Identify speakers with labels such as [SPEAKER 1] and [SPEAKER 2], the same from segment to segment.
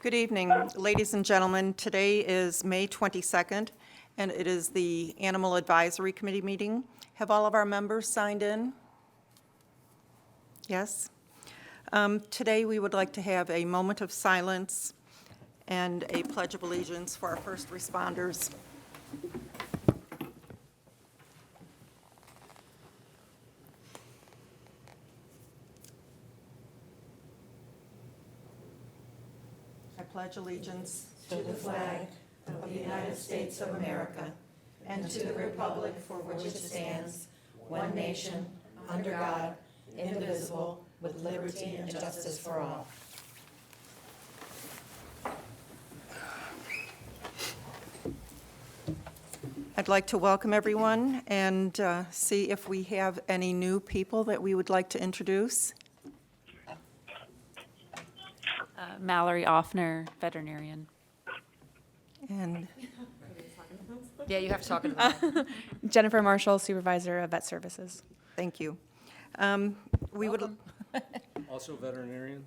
[SPEAKER 1] Good evening, ladies and gentlemen. Today is May 22nd, and it is the Animal Advisory Committee meeting. Have all of our members signed in? Yes? Today, we would like to have a moment of silence and a pledge of allegiance for our first responders. I pledge allegiance
[SPEAKER 2] to the flag of the United States of America and to the republic for which it stands, one nation, under God, indivisible, with liberty and justice for all.
[SPEAKER 1] I'd like to welcome everyone and see if we have any new people that we would like to introduce.
[SPEAKER 3] Mallory Offner, veterinarian.
[SPEAKER 1] And
[SPEAKER 2] Yeah, you have to talk to them.
[SPEAKER 4] Jennifer Marshall, Supervisor of Vet Services.
[SPEAKER 1] thank you. We would.
[SPEAKER 5] Also veterinarian?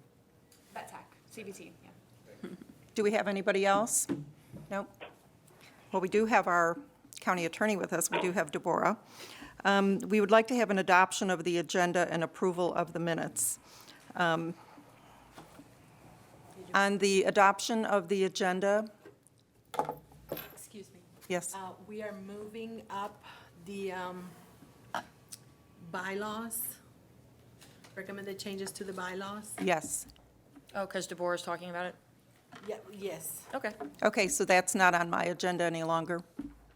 [SPEAKER 4] Vet Tech, CVT, yeah.
[SPEAKER 1] Do we have anybody else? No? Well, we do have our county attorney with us. We do have Deborah. We would like to have an adoption of the agenda and approval of the minutes. On the adoption of the agenda,
[SPEAKER 6] Excuse me.
[SPEAKER 1] yes,
[SPEAKER 6] We are moving up the bylaws, recommended changes to the bylaws.
[SPEAKER 1] yes.
[SPEAKER 2] Oh, because Deborah's talking about it?
[SPEAKER 6] Yeah, yes,
[SPEAKER 2] Okay.
[SPEAKER 1] Okay, so that's not on my agenda any longer.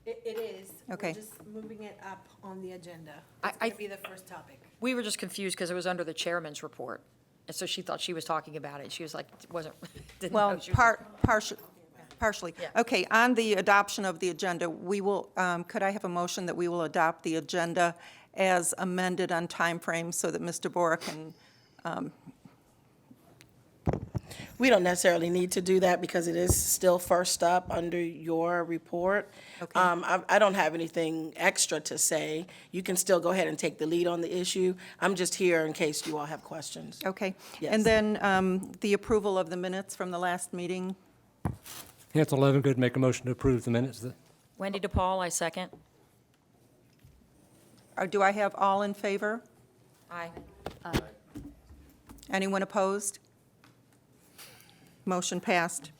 [SPEAKER 6] it is.
[SPEAKER 1] Okay.
[SPEAKER 6] We're just moving it up on the agenda.
[SPEAKER 2] I-
[SPEAKER 6] It's going to be the first topic.
[SPEAKER 2] We were just confused because it was under the chairman's report. And so she thought she was talking about it. She was like, wasn't, didn't know.
[SPEAKER 1] Well,
[SPEAKER 2] she was-
[SPEAKER 1] partially.
[SPEAKER 2] Yeah.
[SPEAKER 1] Okay, on the adoption of the agenda, we will, could I have a motion that we will adopt the agenda as amended on time frame so that Ms. Deborah can,
[SPEAKER 7] We don't necessarily need to do that because it is still first up under your report.
[SPEAKER 1] Okay.
[SPEAKER 7] I don't have anything extra to say. You can still go ahead and take the lead on the issue. I'm just here in case you all have questions.
[SPEAKER 1] okay?
[SPEAKER 7] Yes.
[SPEAKER 1] And then the approval of the minutes from the last meeting.
[SPEAKER 5] Hansel Levingood, make a motion to approve the minutes.
[SPEAKER 2] Wendy DePaul, I second.
[SPEAKER 1] Or do I have all in favor?
[SPEAKER 2] Aye.
[SPEAKER 1] Anyone opposed? Motion passed.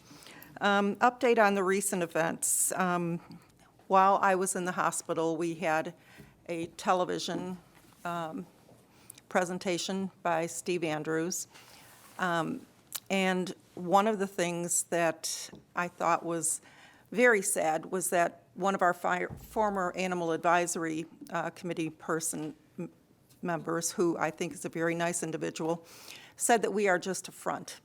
[SPEAKER 1] Update on the recent events. While I was in the hospital, we had a television presentation by Steve Andrews. And one of the things that I thought was very sad was that one of our former Animal Advisory Committee members, who I think is a very nice individual, said that we are just a front.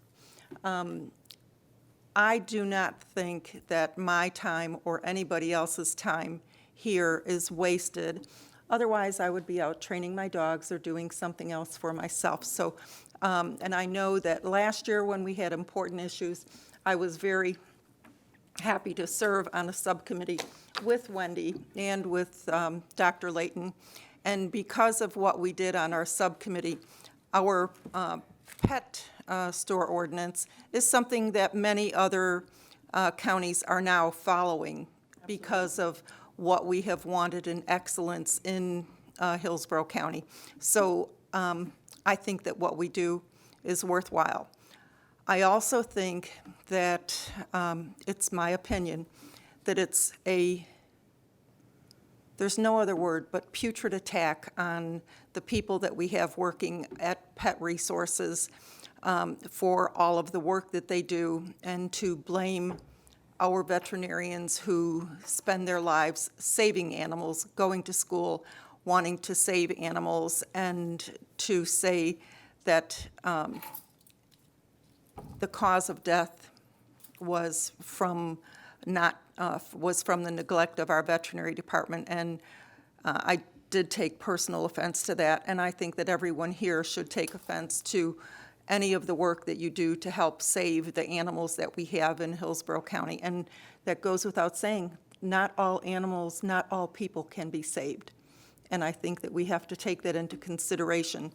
[SPEAKER 1] I do not think that my time or anybody else's time here is wasted. Otherwise, I would be out training my dogs or doing something else for myself. So, and I know that last year when we had important issues, I was very happy to serve on a subcommittee with Wendy and with Dr. Layton. And because of what we did on our subcommittee, our pet store ordinance is something that many other counties are now following because of what we have wanted in excellence in Hillsborough County. So I think that what we do is worthwhile. I also think that it's my opinion that it's there's no other word but putrid attack on the people that we have working at Pet Resources for all of the work that they do, and to blame our veterinarians who spend their lives saving animals, going to school, wanting to save animals, and to say that the cause of death was from the neglect of our veterinary department. And I did take personal offense to that, and I think that everyone here should take offense to any of the work that you do to help save the animals that we have in Hillsborough County. And that goes without saying, not all animals, not all people can be saved. and I think that we have to take that into consideration.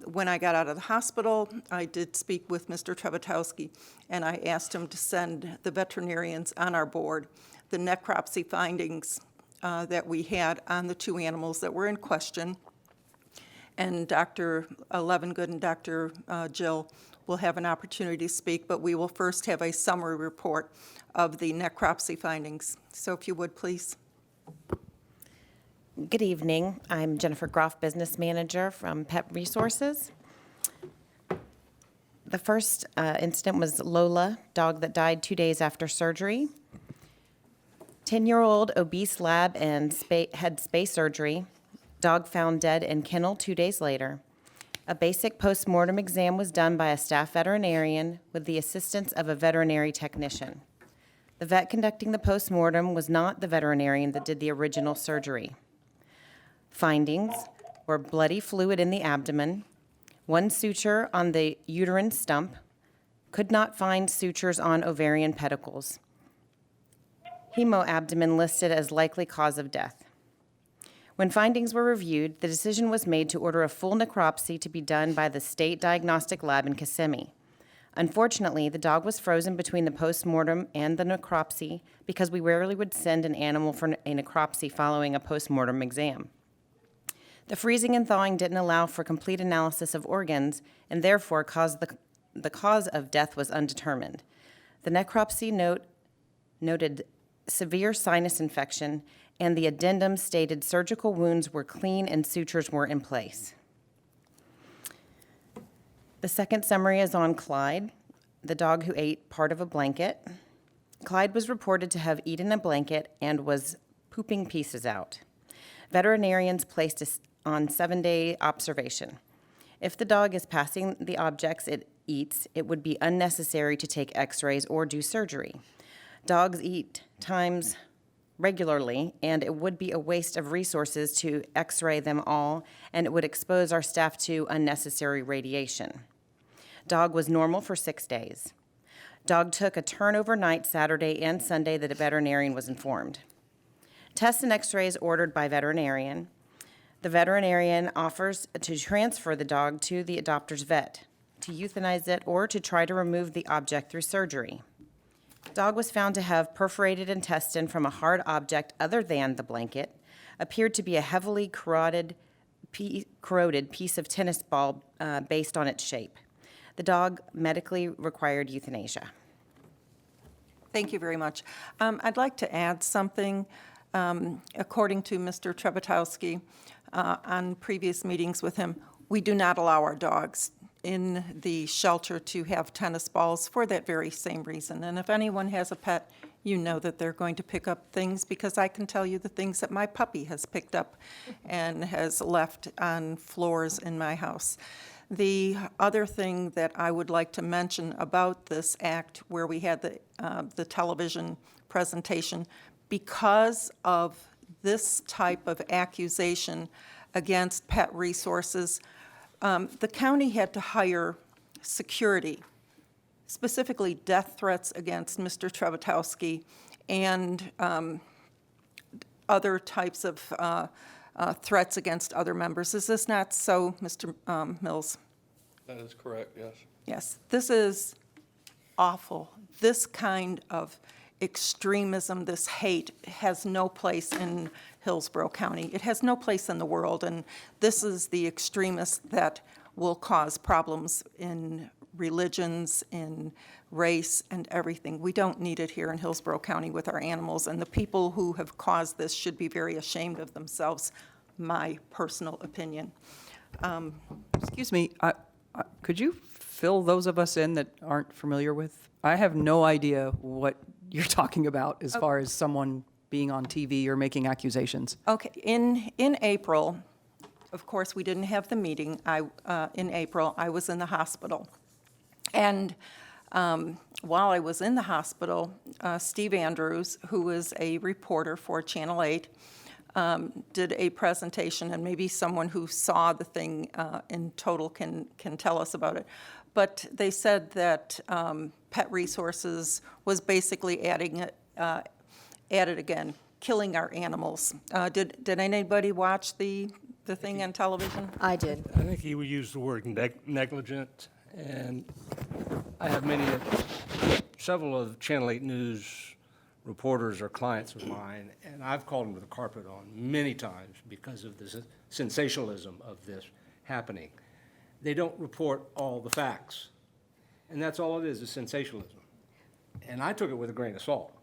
[SPEAKER 1] When I got out of the hospital, I did speak with Mr. Trebetowski, and I asked him to send the veterinarians on our board the necropsy findings that we had on the 2 animals that were in question. And Dr. Levengood and Dr. Jill will have an opportunity to speak, but we will first have a summary report of the necropsy findings. So if you would, please.
[SPEAKER 8] Good evening. I'm Jennifer Groff, Business Manager from Pet Resources. The first incident was Lola, dog that died 2 days after surgery. 10-year-old obese lab and had space surgery. Dog found dead in kennel 2 days later. A basic post-mortem exam was done by a staff veterinarian with the assistance of a veterinary technician. The vet conducting the post-mortem was not the veterinarian that did the original surgery. Findings were bloody fluid in the abdomen, 1 suture on the uterine stump, could not find sutures on ovarian pedicles. Hemoabdomen listed as likely cause of death. When findings were reviewed, the decision was made to order a full necropsy to be done by the State Diagnostic Lab in Kissimmee. Unfortunately, the dog was frozen between the post-mortem and the necropsy because we rarely would send an animal for a necropsy following a post-mortem exam. The freezing and thawing didn't allow for complete analysis of organs and therefore the cause of death was undetermined. The necropsy noted severe sinus infection, and the addendum stated surgical wounds were clean and sutures were in place. The second summary is on Clyde, the dog who ate part of a blanket. Clyde was reported to have eaten a blanket and was pooping pieces out. Veterinarians placed us on 7-day observation. If the dog is passing the objects it eats, it would be unnecessary to take x-rays or do surgery. Dogs eat times regularly, and it would be a waste of resources to x-ray them all, and it would expose our staff to unnecessary radiation. Dog was normal for 6 days. Dog took a turn overnight Saturday and Sunday that a veterinarian was informed. Tests and x-rays ordered by veterinarian. The veterinarian offers to transfer the dog to the adopter's vet, to euthanize it, or to try to remove the object through surgery. Dog was found to have perforated intestine from a hard object other than the blanket, appeared to be a heavily corroded piece of tennis ball based on its shape. The dog medically required euthanasia.
[SPEAKER 1] Thank you very much. I'd like to add something. According to Mr. Trebetowski, on previous meetings with him, we do not allow our dogs in the shelter to have tennis balls for that very same reason. And if anyone has a pet, you know that they're going to pick up things, because I can tell you the things that my puppy has picked up and has left on floors in my house. The other thing that I would like to mention about this act, where we had the television presentation, because of this type of accusation against Pet Resources, the county had to hire security, specifically death threats against Mr. Trebetowski and other types of threats against other members. Is this not so, Mr. Mills?
[SPEAKER 9] That is correct, yes.
[SPEAKER 1] Yes, this is awful. This kind of extremism, this hate, has no place in Hillsborough County. It has no place in the world, and this is the extremist that will cause problems in religions, in race, and everything. We don't need it here in Hillsborough County with our animals, and the people who have caused this should be very ashamed of themselves, my personal opinion.
[SPEAKER 10] Excuse me, could you fill those of us in that aren't familiar with? I have no idea what you're talking about as far as someone being on TV or making accusations.
[SPEAKER 1] Okay, in April, of course, we didn't have the meeting. In April, I was in the hospital. And while I was in the hospital, Steve Andrews, who is a reporter for Channel 8, did a presentation, and maybe someone who saw the thing in total can tell us about it. But they said that Pet Resources was basically at it again, killing our animals. Did anybody watch the thing on television?
[SPEAKER 2] I did.
[SPEAKER 5] I think he would use the word negligent, and I have several of Channel 8 News reporters are clients of mine, and I've called them to the carpet on many times because of the sensationalism of this happening. They don't report all the facts, and that's all it is sensationalism. And I took it with a grain of salt,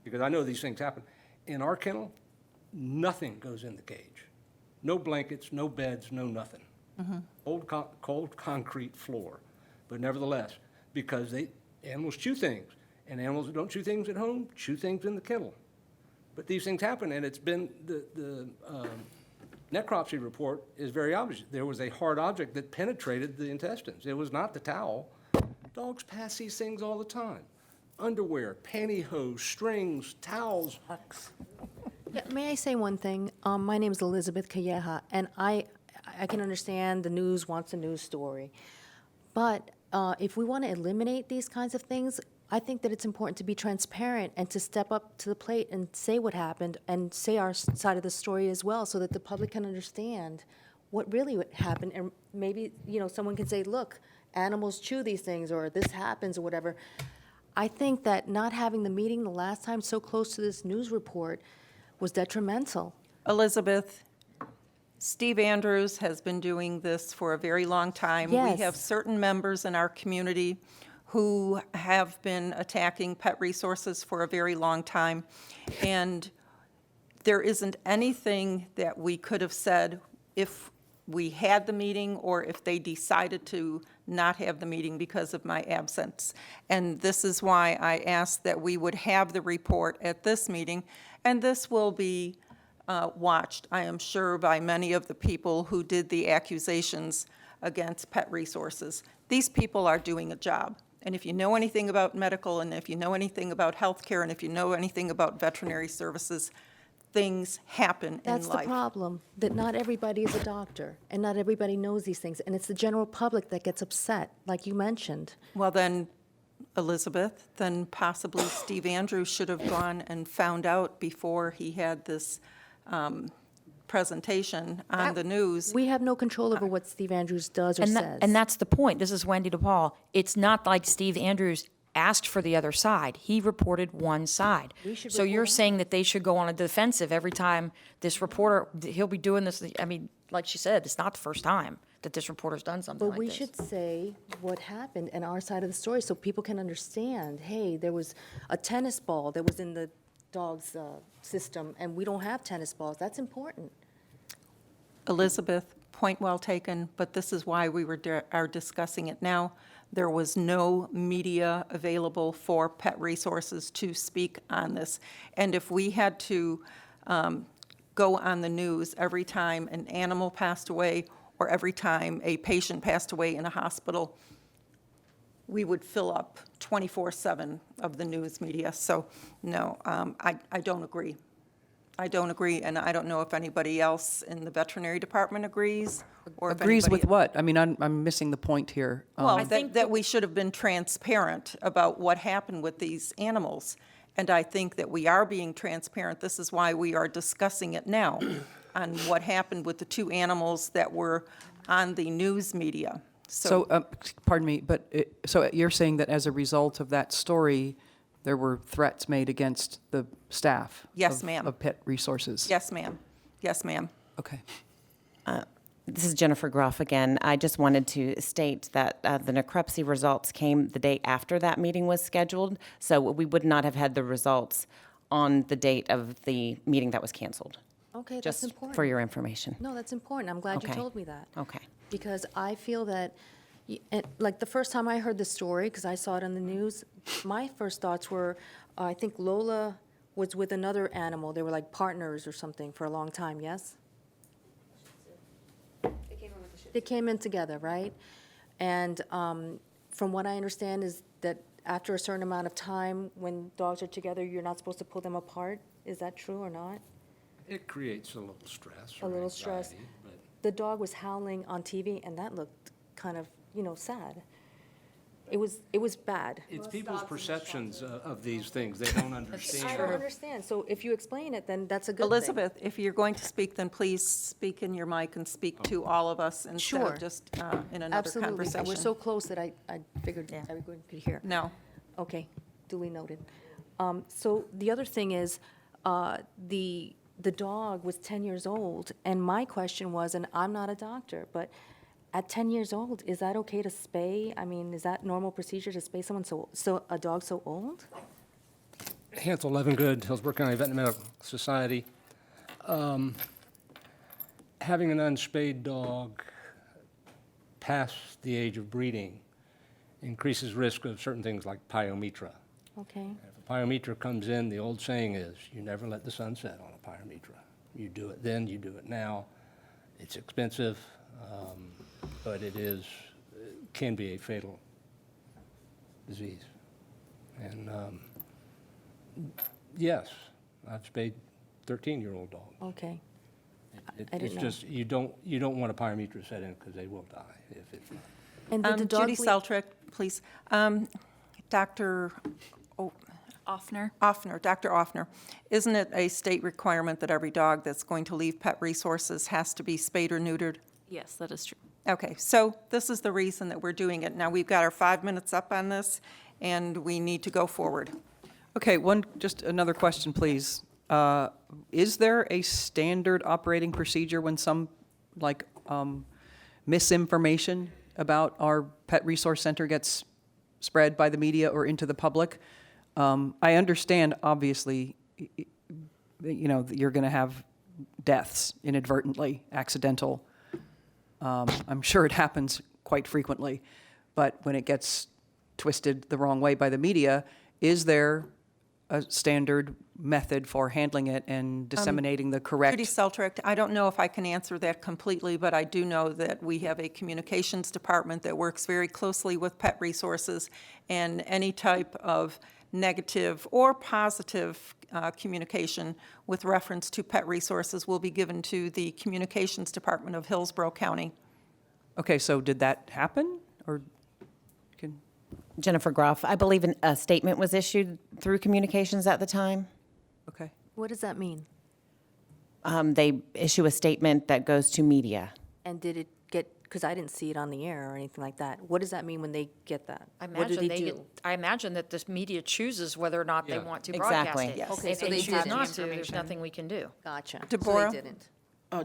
[SPEAKER 5] because I know these things happen. In our kennel, nothing goes in the cage. No blankets, no beds, no nothing. Old cold concrete floor. But nevertheless, because animals chew things, and animals that don't chew things at home chew things in the kennel. But these things happen, and it's been, the necropsy report is very obvious. There was a hard object that penetrated the intestines. It was not the towel. Dogs pass these things all the time. Underwear, pantyhose, strings, towels.
[SPEAKER 2] Yeah, may I say one thing? My name is Elizabeth Calleja, and I can understand the news wants a news story. But if we want to eliminate these kinds of things, I think that it's important to be transparent and to step up to the plate and say what happened and say our side of the story as well, so that the public can understand what really happened. And maybe, someone can say, look, animals chew these things, or this happens, or whatever. I think that not having the meeting the last time so close to this news report was detrimental.
[SPEAKER 1] Elizabeth, Steve Andrews has been doing this for a very long time.
[SPEAKER 2] Yes.
[SPEAKER 1] We have certain members in our community who have been attacking pet resources for a very long time. And there isn't anything that we could have said if we had the meeting or if they decided to not have the meeting because of my absence. And this is why I asked that we would have the report at this meeting, and this will be watched, I am sure, by many of the people who did the accusations against pet resources. These people are doing a job. And if you know anything about medical, and if you know anything about healthcare, and if you know anything about veterinary services, things happen in life.
[SPEAKER 2] That's the problem, that not everybody is a doctor, and not everybody knows these things, and it's the general public that gets upset, like you mentioned.
[SPEAKER 1] Well, then, Elizabeth, then possibly Steve Andrews should have gone and found out before he had this presentation on the news.
[SPEAKER 2] We have no control over what Steve Andrews does or says.
[SPEAKER 11] And that's the point. This is Wendy DePaul. It's not like Steve Andrews asked for the other side. He reported one side.
[SPEAKER 2] We should
[SPEAKER 11] So you're
[SPEAKER 2] report
[SPEAKER 11] saying that they should go on a defensive every time this reporter, he'll be doing this, I mean, like she said, it's not the first time that this reporter's done something
[SPEAKER 2] But
[SPEAKER 11] like
[SPEAKER 2] we
[SPEAKER 11] this.
[SPEAKER 2] should say what happened and our side of the story, so people can understand, hey, there was a tennis ball that was in the dog's system, and we don't have tennis balls. That's important.
[SPEAKER 1] Elizabeth, point well taken, but this is why we are discussing it now. There was no media available for pet resources to speak on this. And if we had to go on the news every time an animal passed away or every time a patient passed away in a hospital, we would fill up 24/7 of the news media. So, no, I don't agree. I don't agree, and I don't know if anybody else in the veterinary department agrees, or if
[SPEAKER 10] Agrees with
[SPEAKER 1] anybody-
[SPEAKER 10] what? I mean, I'm missing the point here.
[SPEAKER 1] Well, that we should have been transparent about what happened with these animals. And I think that we are being transparent. This is why we are discussing it now, on what happened with the two animals that were on the news media.
[SPEAKER 10] So, pardon me, but, so you're saying that as a result of that story, there were threats made against the staff?
[SPEAKER 1] Yes, ma'am.
[SPEAKER 10] Of Pet Resources?
[SPEAKER 1] Yes, ma'am. Yes, ma'am.
[SPEAKER 10] Okay.
[SPEAKER 8] This is Jennifer Groff again. I just wanted to state that the necropsy results came the day after that meeting was scheduled, so we would not have had the results on the date of the meeting that was canceled.
[SPEAKER 2] Okay, that's
[SPEAKER 8] Just
[SPEAKER 2] important.
[SPEAKER 8] for your information.
[SPEAKER 2] No, that's important. I'm glad you
[SPEAKER 8] Okay.
[SPEAKER 2] told me that.
[SPEAKER 8] Okay.
[SPEAKER 2] Because I feel that, like the first time I heard the story, because I saw it on the news, my first thoughts were, I think Lola was with another animal. They were like partners or something for a long time, yes? They came in together, right? And from what I understand is that after a certain amount of time, when dogs are together, you're not supposed to pull them apart. Is that true or not?
[SPEAKER 5] It creates a little stress
[SPEAKER 2] A
[SPEAKER 5] or
[SPEAKER 2] little stress.
[SPEAKER 5] anxiety, but
[SPEAKER 2] The dog was howling on TV, and that looked kind of, sad. It was bad.
[SPEAKER 5] It's people's perceptions of these things. They don't
[SPEAKER 2] I
[SPEAKER 5] understand.
[SPEAKER 2] don't understand. So if you explain it, then that's a good thing.
[SPEAKER 1] Elizabeth, if you're going to speak, then please speak in your mic and speak to all of us instead
[SPEAKER 2] Sure.
[SPEAKER 1] of just in another
[SPEAKER 2] Absolutely.
[SPEAKER 1] conversation.
[SPEAKER 2] We're so close that I figured everyone could hear.
[SPEAKER 1] No.
[SPEAKER 2] Okay, duly noted. So the other thing is, the dog was 10 years old, and my question was, and I'm not a doctor, but at 10 years old, is that okay to spay? I mean, is that normal procedure to spay someone a dog so old?
[SPEAKER 5] Hansel Levingood, Hillsborough County Veterinary Society. Having an unspayed dog past the age of breeding increases risk of certain things like pyometra.
[SPEAKER 2] Okay,
[SPEAKER 5] If a pyometra comes in, the old saying is, you never let the sun set on a pyometra. You do it then, you do it now. It's expensive, but it can be a fatal disease. And yes, I've spayed 13-year-old dogs.
[SPEAKER 2] okay.
[SPEAKER 5] It's
[SPEAKER 2] I didn't know.
[SPEAKER 5] just, you don't want a pyometra set in because they will die if it's not.
[SPEAKER 2] And did the dog
[SPEAKER 1] Judy
[SPEAKER 2] bleed-
[SPEAKER 1] Seltrick, please. Dr.
[SPEAKER 3] Offner?
[SPEAKER 1] Offner, Dr. Offner, isn't it a state requirement that every dog that's going to leave Pet Resources has to be spayed or neutered?
[SPEAKER 3] Yes, that is true.
[SPEAKER 1] Okay, so this is the reason that we're doing it. Now, we've got our 5 minutes up on this, and we need to go forward.
[SPEAKER 10] Okay, just another question, please. Is there a standard operating procedure when some, misinformation about our pet resource center gets spread by the media or into the public? I understand, obviously, you're going to have deaths inadvertently, accidental. I'm sure it happens quite frequently. But when it gets twisted the wrong way by the media, is there a standard method for handling it and disseminating the correct?
[SPEAKER 1] Judy Seltrick, I don't know if I can answer that completely, but I do know that we have a communications department that works very closely with Pet Resources, and any type of negative or positive communication with reference to Pet Resources will be given to the communications department of Hillsborough County.
[SPEAKER 10] Okay, so did that happen, or can?
[SPEAKER 8] Jennifer Groff, I believe a statement was issued through communications at the time.
[SPEAKER 10] Okay.
[SPEAKER 2] What does that mean?
[SPEAKER 8] They issue a statement that goes to media.
[SPEAKER 2] And did it get, because I didn't see it on the air or anything like that. What does that mean when they get that?
[SPEAKER 11] I
[SPEAKER 2] What do
[SPEAKER 11] imagine
[SPEAKER 2] they do?
[SPEAKER 11] I imagine that this media chooses whether or not they
[SPEAKER 5] Yeah.
[SPEAKER 11] want to broadcast
[SPEAKER 8] Exactly.
[SPEAKER 11] it.
[SPEAKER 8] Yes.
[SPEAKER 2] Okay,
[SPEAKER 11] If
[SPEAKER 2] so
[SPEAKER 11] they
[SPEAKER 2] they
[SPEAKER 11] choose
[SPEAKER 2] didn't.
[SPEAKER 11] not to, there's nothing we can do.
[SPEAKER 2] Gotcha.
[SPEAKER 1] Deborah?
[SPEAKER 2] So they didn't.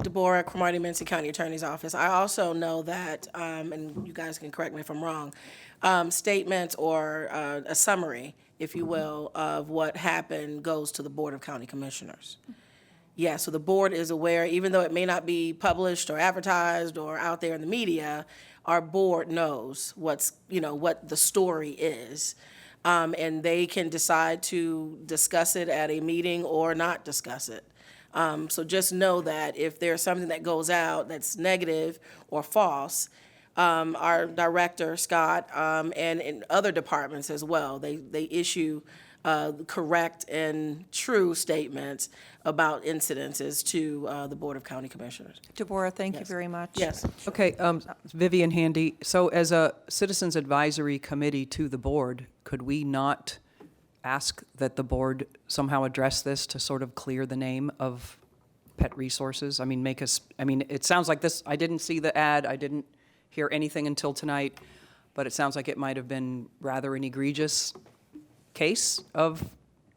[SPEAKER 7] Deborah, Cromartie, Muncie County Attorney's Office. I also know that, and you guys can correct me if I'm wrong, statements or a summary, if you will, of what happened goes to the Board of County Commissioners. Yeah, so the board is aware, even though it may not be published or advertised or out there in the media, our board knows what the story is. And they can decide to discuss it at a meeting or not discuss it. So just know that if there's something that goes out that's negative or false, our director, Scott, and in other departments as well, they issue correct and true statements about incidences to the Board of County Commissioners.
[SPEAKER 1] Deborah, thank you very much.
[SPEAKER 7] Yes.
[SPEAKER 10] Okay, Vivian Handy, so as a Citizens Advisory Committee to the board, could we not ask that the board somehow address this to sort of clear the name of Pet Resources? I mean, it sounds like this, I didn't see the ad, I didn't hear anything until tonight, but it sounds like it might have been rather an egregious case of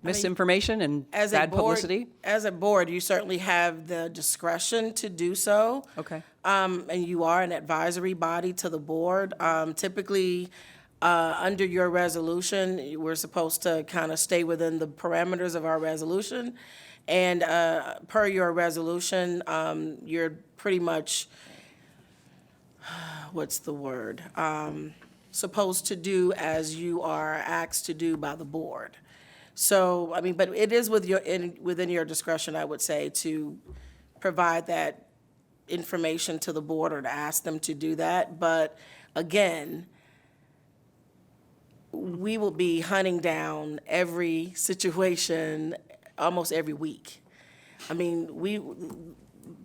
[SPEAKER 10] misinformation and
[SPEAKER 7] As a
[SPEAKER 10] bad
[SPEAKER 7] board-
[SPEAKER 10] publicity.
[SPEAKER 7] As a board, you certainly have the discretion to do so.
[SPEAKER 10] Okay.
[SPEAKER 7] And you are an advisory body to the board. Typically, under your resolution, we're supposed to kind of stay within the parameters of our resolution. And per your resolution, you're pretty much, what's the word? Supposed to do as you are asked to do by the board. So, I mean, but it is within your discretion, I would say, to provide that information to the board or to ask them to do that. But again, we will be hunting down every situation almost every week. I mean,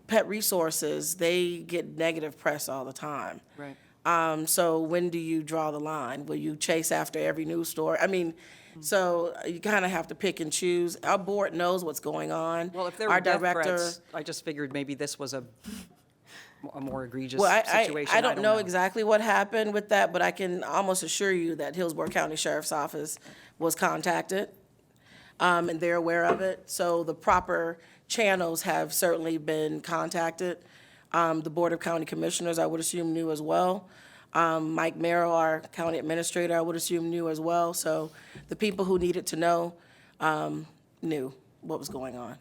[SPEAKER 7] Pet Resources, they get negative press all the time.
[SPEAKER 10] Right.
[SPEAKER 7] So when do you draw the line? Will you chase after every news story? I mean, so you kind of have to pick and choose. Our board knows what's going on.
[SPEAKER 10] Well, if there
[SPEAKER 7] Our
[SPEAKER 10] were death
[SPEAKER 7] director-
[SPEAKER 10] threats, I just figured maybe this was a more egregious
[SPEAKER 7] Well,
[SPEAKER 10] situation.
[SPEAKER 7] I don't know exactly what happened with that, but I can almost assure you that Hillsborough County Sheriff's Office was contacted, and they're aware of it. So the proper channels have certainly been contacted. The Board of County Commissioners, I would assume, knew as well. Mike Merrill, our county administrator, I would assume, knew as well. So the people who needed to know knew what was going on,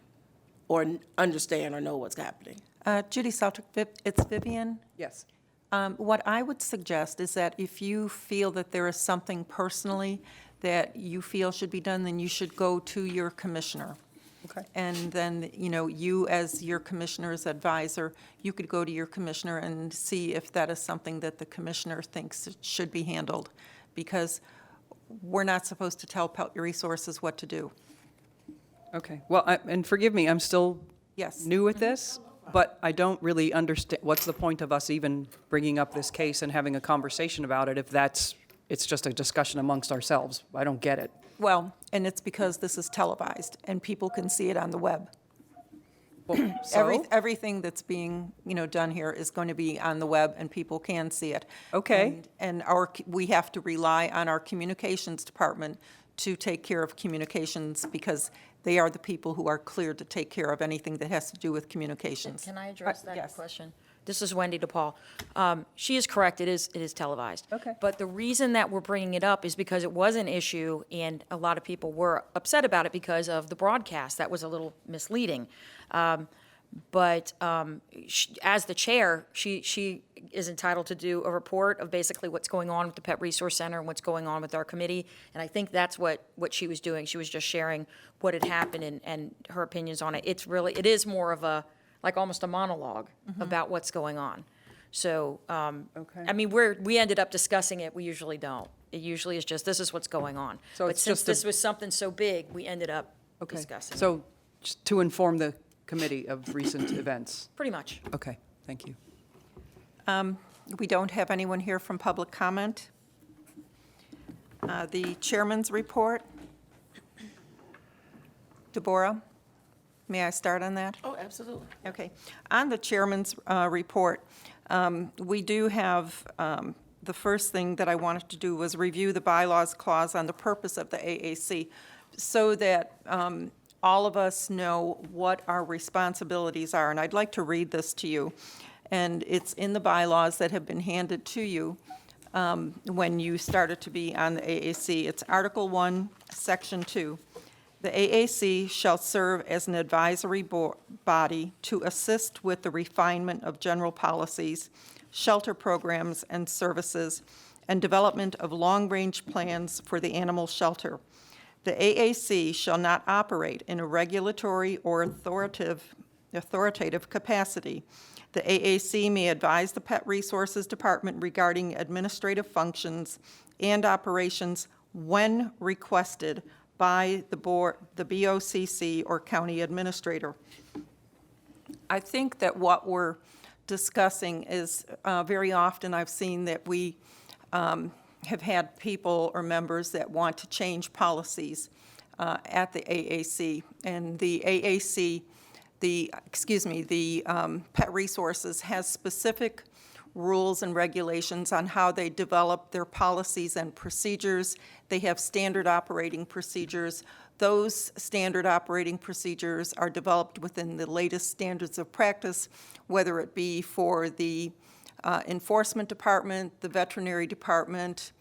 [SPEAKER 7] or understand or know what's happening.
[SPEAKER 1] Judy Salter, it's Vivian.
[SPEAKER 10] Yes.
[SPEAKER 1] What I would suggest is that if you feel that there is something personally that you feel should be done, then you should go to your commissioner.
[SPEAKER 10] Okay.
[SPEAKER 1] And then, you as your commissioner's advisor, you could go to your commissioner and see if that is something that the commissioner thinks should be handled. Because we're not supposed to tell Pelt Resources what to do.
[SPEAKER 10] Okay. Well, and forgive me, I'm still
[SPEAKER 1] Yes.
[SPEAKER 10] new at this, but I don't really understand, what's the point of us even bringing up this case and having a conversation about it if it's just a discussion amongst ourselves? I don't get it.
[SPEAKER 1] Well, and it's because this is televised and people can see it on the web.
[SPEAKER 10] Well, so?
[SPEAKER 1] Everything that's being, done here is going to be on the web and people can see it.
[SPEAKER 10] Okay.
[SPEAKER 1] And we have to rely on our communications department to take care of communications because they are the people who are cleared to take care of anything that has to do with communications.
[SPEAKER 11] Can I address that
[SPEAKER 1] yes.
[SPEAKER 11] question? This is Wendy DePaul. She is correct, it is televised.
[SPEAKER 10] Okay.
[SPEAKER 11] But the reason that we're bringing it up is because it was an issue, and a lot of people were upset about it because of the broadcast. That was a little misleading. But as the chair, she is entitled to do a report of basically what's going on with the Pet Resource Center and what's going on with our committee. And I think that's what she was doing. She was just sharing what had happened and her opinions on it. It is more of a, like almost a monologue about what's going on. So,
[SPEAKER 10] Okay.
[SPEAKER 11] I mean, we ended up discussing it. We usually don't. It usually is just, this is what's going on.
[SPEAKER 10] So
[SPEAKER 11] But
[SPEAKER 10] it's
[SPEAKER 11] since
[SPEAKER 10] just
[SPEAKER 11] this was something so big, we ended up
[SPEAKER 10] Okay.
[SPEAKER 11] discussing it.
[SPEAKER 10] So just to inform the committee of recent events.
[SPEAKER 11] Pretty much.
[SPEAKER 10] Okay, thank you.
[SPEAKER 1] We don't have anyone here from public comment. The chairman's report. Deborah, may I start on that?
[SPEAKER 7] Oh, absolutely.
[SPEAKER 1] Okay. On the chairman's report, we do have, the first thing that I wanted to do was review the bylaws clause on the purpose of the AAC so that all of us know what our responsibilities are. And I'd like to read this to you. And it's in the bylaws that have been handed to you when you started to be on the AAC. It's Article 1, Section 2. The AAC shall serve as an advisory body to assist with the refinement of general policies, shelter programs and services, and development of long-range plans for the animal shelter. The AAC shall not operate in a regulatory or authoritative capacity. The AAC may advise the Pet Resources Department regarding administrative functions and operations when requested by the board, the BOCC, or county administrator. I think that what we're discussing is very often I've seen that we have had people or members that want to change policies at the AAC. And the AAC, the Pet Resources has specific rules and regulations on how they develop their policies and procedures. They have standard operating procedures. Those standard operating procedures are developed within the latest standards of practice, whether it be for the enforcement department, the veterinary department,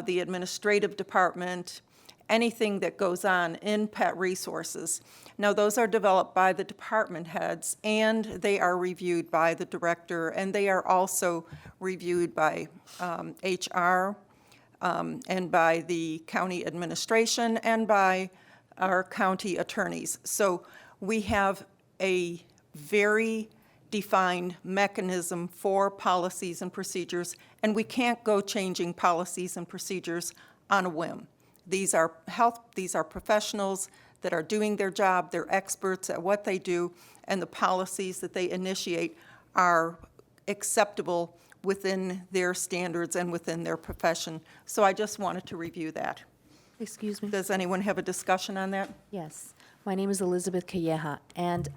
[SPEAKER 1] the administrative department, anything that goes on in Pet Resources. Now, those are developed by the department heads, and they are reviewed by the director, and they are also reviewed by HR, and by the county administration, and by our county attorneys. So we have a very defined mechanism for policies and procedures, and we can't go changing policies and procedures on a whim. These are professionals that are doing their job, they're experts at what they do, and the policies that they initiate are acceptable within their standards and within their profession. So I just wanted to review that.
[SPEAKER 2] Excuse me?
[SPEAKER 1] Does anyone have a discussion on that?
[SPEAKER 2] Yes. My name is Elizabeth Calleja, and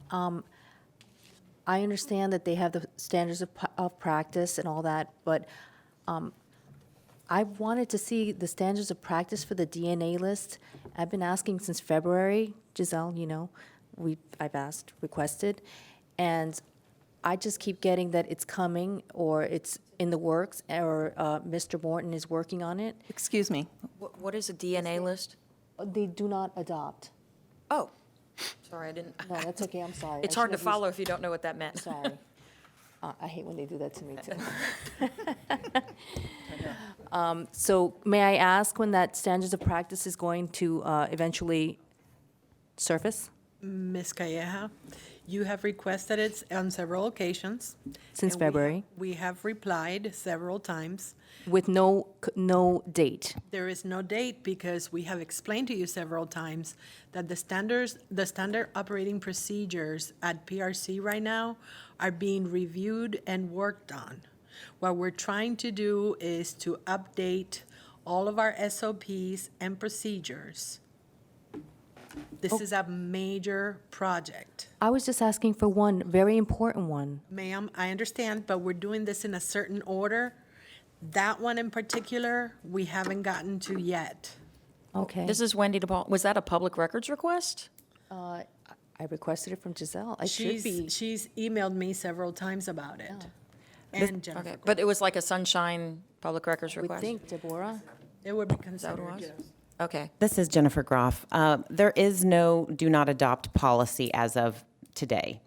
[SPEAKER 2] I understand that they have the standards of practice and all that, but I wanted to see the standards of practice for the DNA list. I've been asking since February, Giselle, you know, I've asked, requested, and I just keep getting that it's coming, or it's in the works, or Mr. Morton is working on it.
[SPEAKER 1] Excuse me.
[SPEAKER 11] What is a DNA list?
[SPEAKER 2] They do not adopt.
[SPEAKER 11] Oh, sorry, I didn't.
[SPEAKER 2] No, that's okay, I'm sorry.
[SPEAKER 11] It's
[SPEAKER 2] I
[SPEAKER 11] hard to
[SPEAKER 2] shouldn't have
[SPEAKER 11] follow if you don't know what that meant.
[SPEAKER 2] Sorry. I hate when they do that to me, too. So may I ask when that standards of practice is going to eventually surface?
[SPEAKER 6] Ms. Calleja, you have requested it on several occasions.
[SPEAKER 2] Since
[SPEAKER 6] and we-
[SPEAKER 2] February.
[SPEAKER 6] We have replied several times.
[SPEAKER 2] With no date?
[SPEAKER 6] There is no date because we have explained to you several times that the standard operating procedures at PRC right now are being reviewed and worked on. What we're trying to do is to update all of our SOPs and procedures. This is a major project.
[SPEAKER 2] I was just asking for one, very important one.
[SPEAKER 6] Ma'am, I understand, but we're doing this in a certain order. That one in particular, we haven't gotten to yet.
[SPEAKER 2] Okay.
[SPEAKER 11] This is Wendy DePaul. Was that a public records request?
[SPEAKER 2] I requested it from Giselle. I should be.
[SPEAKER 6] She's emailed me several times about it. And Jennifer.
[SPEAKER 11] Okay, but it was like a Sunshine Public Records
[SPEAKER 2] I would
[SPEAKER 11] request?
[SPEAKER 2] think, Deborah.
[SPEAKER 6] It would be
[SPEAKER 11] Is that what
[SPEAKER 6] considered,
[SPEAKER 11] it was?
[SPEAKER 6] yes.
[SPEAKER 11] Okay.
[SPEAKER 8] This is Jennifer Groff. There is no do not adopt policy as of today.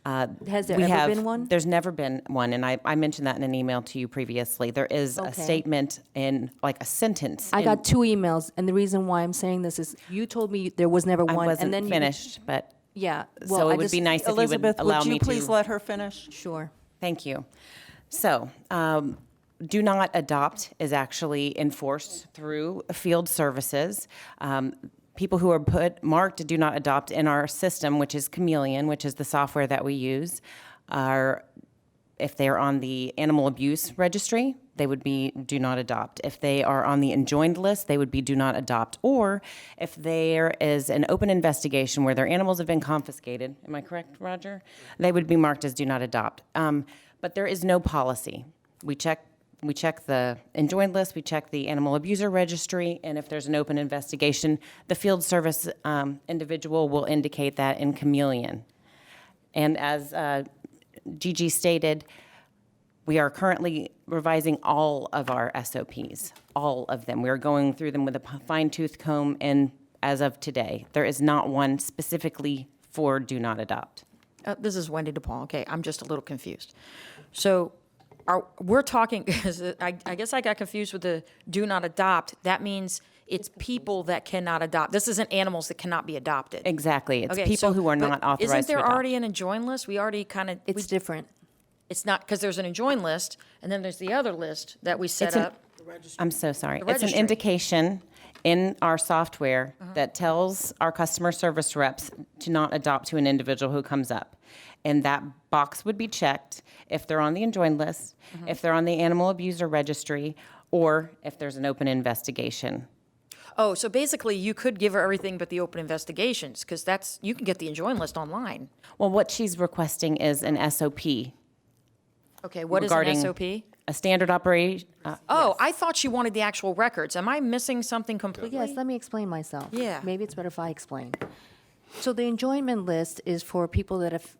[SPEAKER 2] Has there
[SPEAKER 8] We
[SPEAKER 2] ever
[SPEAKER 8] have-
[SPEAKER 2] been one?
[SPEAKER 8] There's never been one, and I mentioned that in an email to you previously. There is a
[SPEAKER 2] Okay.
[SPEAKER 8] statement in, like a sentence.
[SPEAKER 2] I
[SPEAKER 8] in-
[SPEAKER 2] got 2 emails, and the reason why I'm saying this is you told me there was never
[SPEAKER 8] I
[SPEAKER 2] one.
[SPEAKER 8] wasn't
[SPEAKER 2] and then you-
[SPEAKER 8] finished, but,
[SPEAKER 2] Yeah.
[SPEAKER 8] so
[SPEAKER 2] well, I
[SPEAKER 8] it would
[SPEAKER 2] just-
[SPEAKER 8] be nice if you would
[SPEAKER 1] Elizabeth,
[SPEAKER 8] allow
[SPEAKER 1] would
[SPEAKER 8] me
[SPEAKER 1] you
[SPEAKER 8] to.
[SPEAKER 1] please let her finish?
[SPEAKER 2] Sure.
[SPEAKER 8] Thank you. So, do not adopt is actually enforced through field services. People who are marked do not adopt in our system, which is Chameleon, which is the software that we use, are, if they're on the animal abuse registry, they would be do not adopt. If they are on the enjoined list, they would be do not adopt. Or if there is an open investigation where their animals have been confiscated, am I correct, Roger? They would be marked as do not adopt. But there is no policy. We check the enjoined list, we check the animal abuser registry, and if there's an open investigation, the field service individual will indicate that in Chameleon. And as Gigi stated, we are currently revising all of our SOPs, all of them. We are going through them with a fine-tooth comb, and as of today, there is not one specifically for do not adopt.
[SPEAKER 11] This is Wendy DePaul. Okay, I'm just a little confused. So we're talking, I guess I got confused with the do not adopt. That means it's people that cannot adopt. This isn't animals that cannot be adopted.
[SPEAKER 8] Exactly. It's
[SPEAKER 11] Okay,
[SPEAKER 8] people
[SPEAKER 11] so-
[SPEAKER 8] who are
[SPEAKER 11] but
[SPEAKER 8] not authorized
[SPEAKER 11] Isn't
[SPEAKER 8] to
[SPEAKER 11] there
[SPEAKER 8] adopt.
[SPEAKER 11] already an enjoined list? We already kind of.
[SPEAKER 2] It's different.
[SPEAKER 11] It's not, because there's an enjoined list, and then there's the other list that we set
[SPEAKER 8] It's an-
[SPEAKER 11] up.
[SPEAKER 8] I'm so sorry.
[SPEAKER 11] The
[SPEAKER 8] It's an
[SPEAKER 11] registry.
[SPEAKER 8] indication in our software that tells our customer service reps to not adopt to an individual who comes up. And that box would be checked if they're on the enjoined list, if they're on the animal abuser registry, or if there's an open investigation.
[SPEAKER 11] Oh, so basically, you could give her everything but the open investigations, because you can get the enjoined list online.
[SPEAKER 8] Well, what she's requesting is an SOP.
[SPEAKER 11] Okay, what is an
[SPEAKER 8] regarding
[SPEAKER 11] SOP?
[SPEAKER 8] A standard operation.
[SPEAKER 11] Oh, I thought she wanted the actual records. Am I missing something completely?
[SPEAKER 2] Yes, let me explain myself.
[SPEAKER 11] Yeah.
[SPEAKER 2] Maybe it's better if I explain. So the enjoyment list is for people that have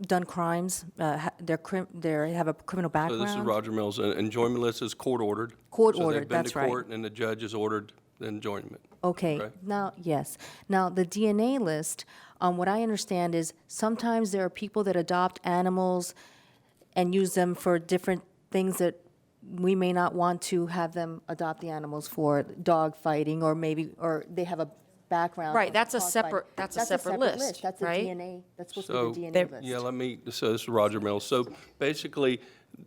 [SPEAKER 2] done crimes, they have a criminal
[SPEAKER 9] So
[SPEAKER 2] background.
[SPEAKER 9] this is Roger Mills. An enjoyment list is court-ordered.
[SPEAKER 2] Court
[SPEAKER 9] So
[SPEAKER 2] ordered,
[SPEAKER 9] they've been
[SPEAKER 2] that's
[SPEAKER 9] to
[SPEAKER 2] right.
[SPEAKER 9] court, and the judge has ordered the enjoyment.
[SPEAKER 2] Okay,
[SPEAKER 9] Okay.
[SPEAKER 2] now, yes. Now, the DNA list, what I understand is sometimes there are people that adopt animals and use them for different things that we may not want to have them adopt the animals for, dog fighting, or they have a background.
[SPEAKER 11] Right,
[SPEAKER 2] of
[SPEAKER 11] that's a
[SPEAKER 2] hog
[SPEAKER 11] separate-
[SPEAKER 2] fighting.
[SPEAKER 11] that's a separate list,
[SPEAKER 2] That's a
[SPEAKER 11] right?
[SPEAKER 2] DNA, that's supposed
[SPEAKER 9] So,
[SPEAKER 2] to be the DNA list.
[SPEAKER 9] yeah, so this is Roger Mills. So basically,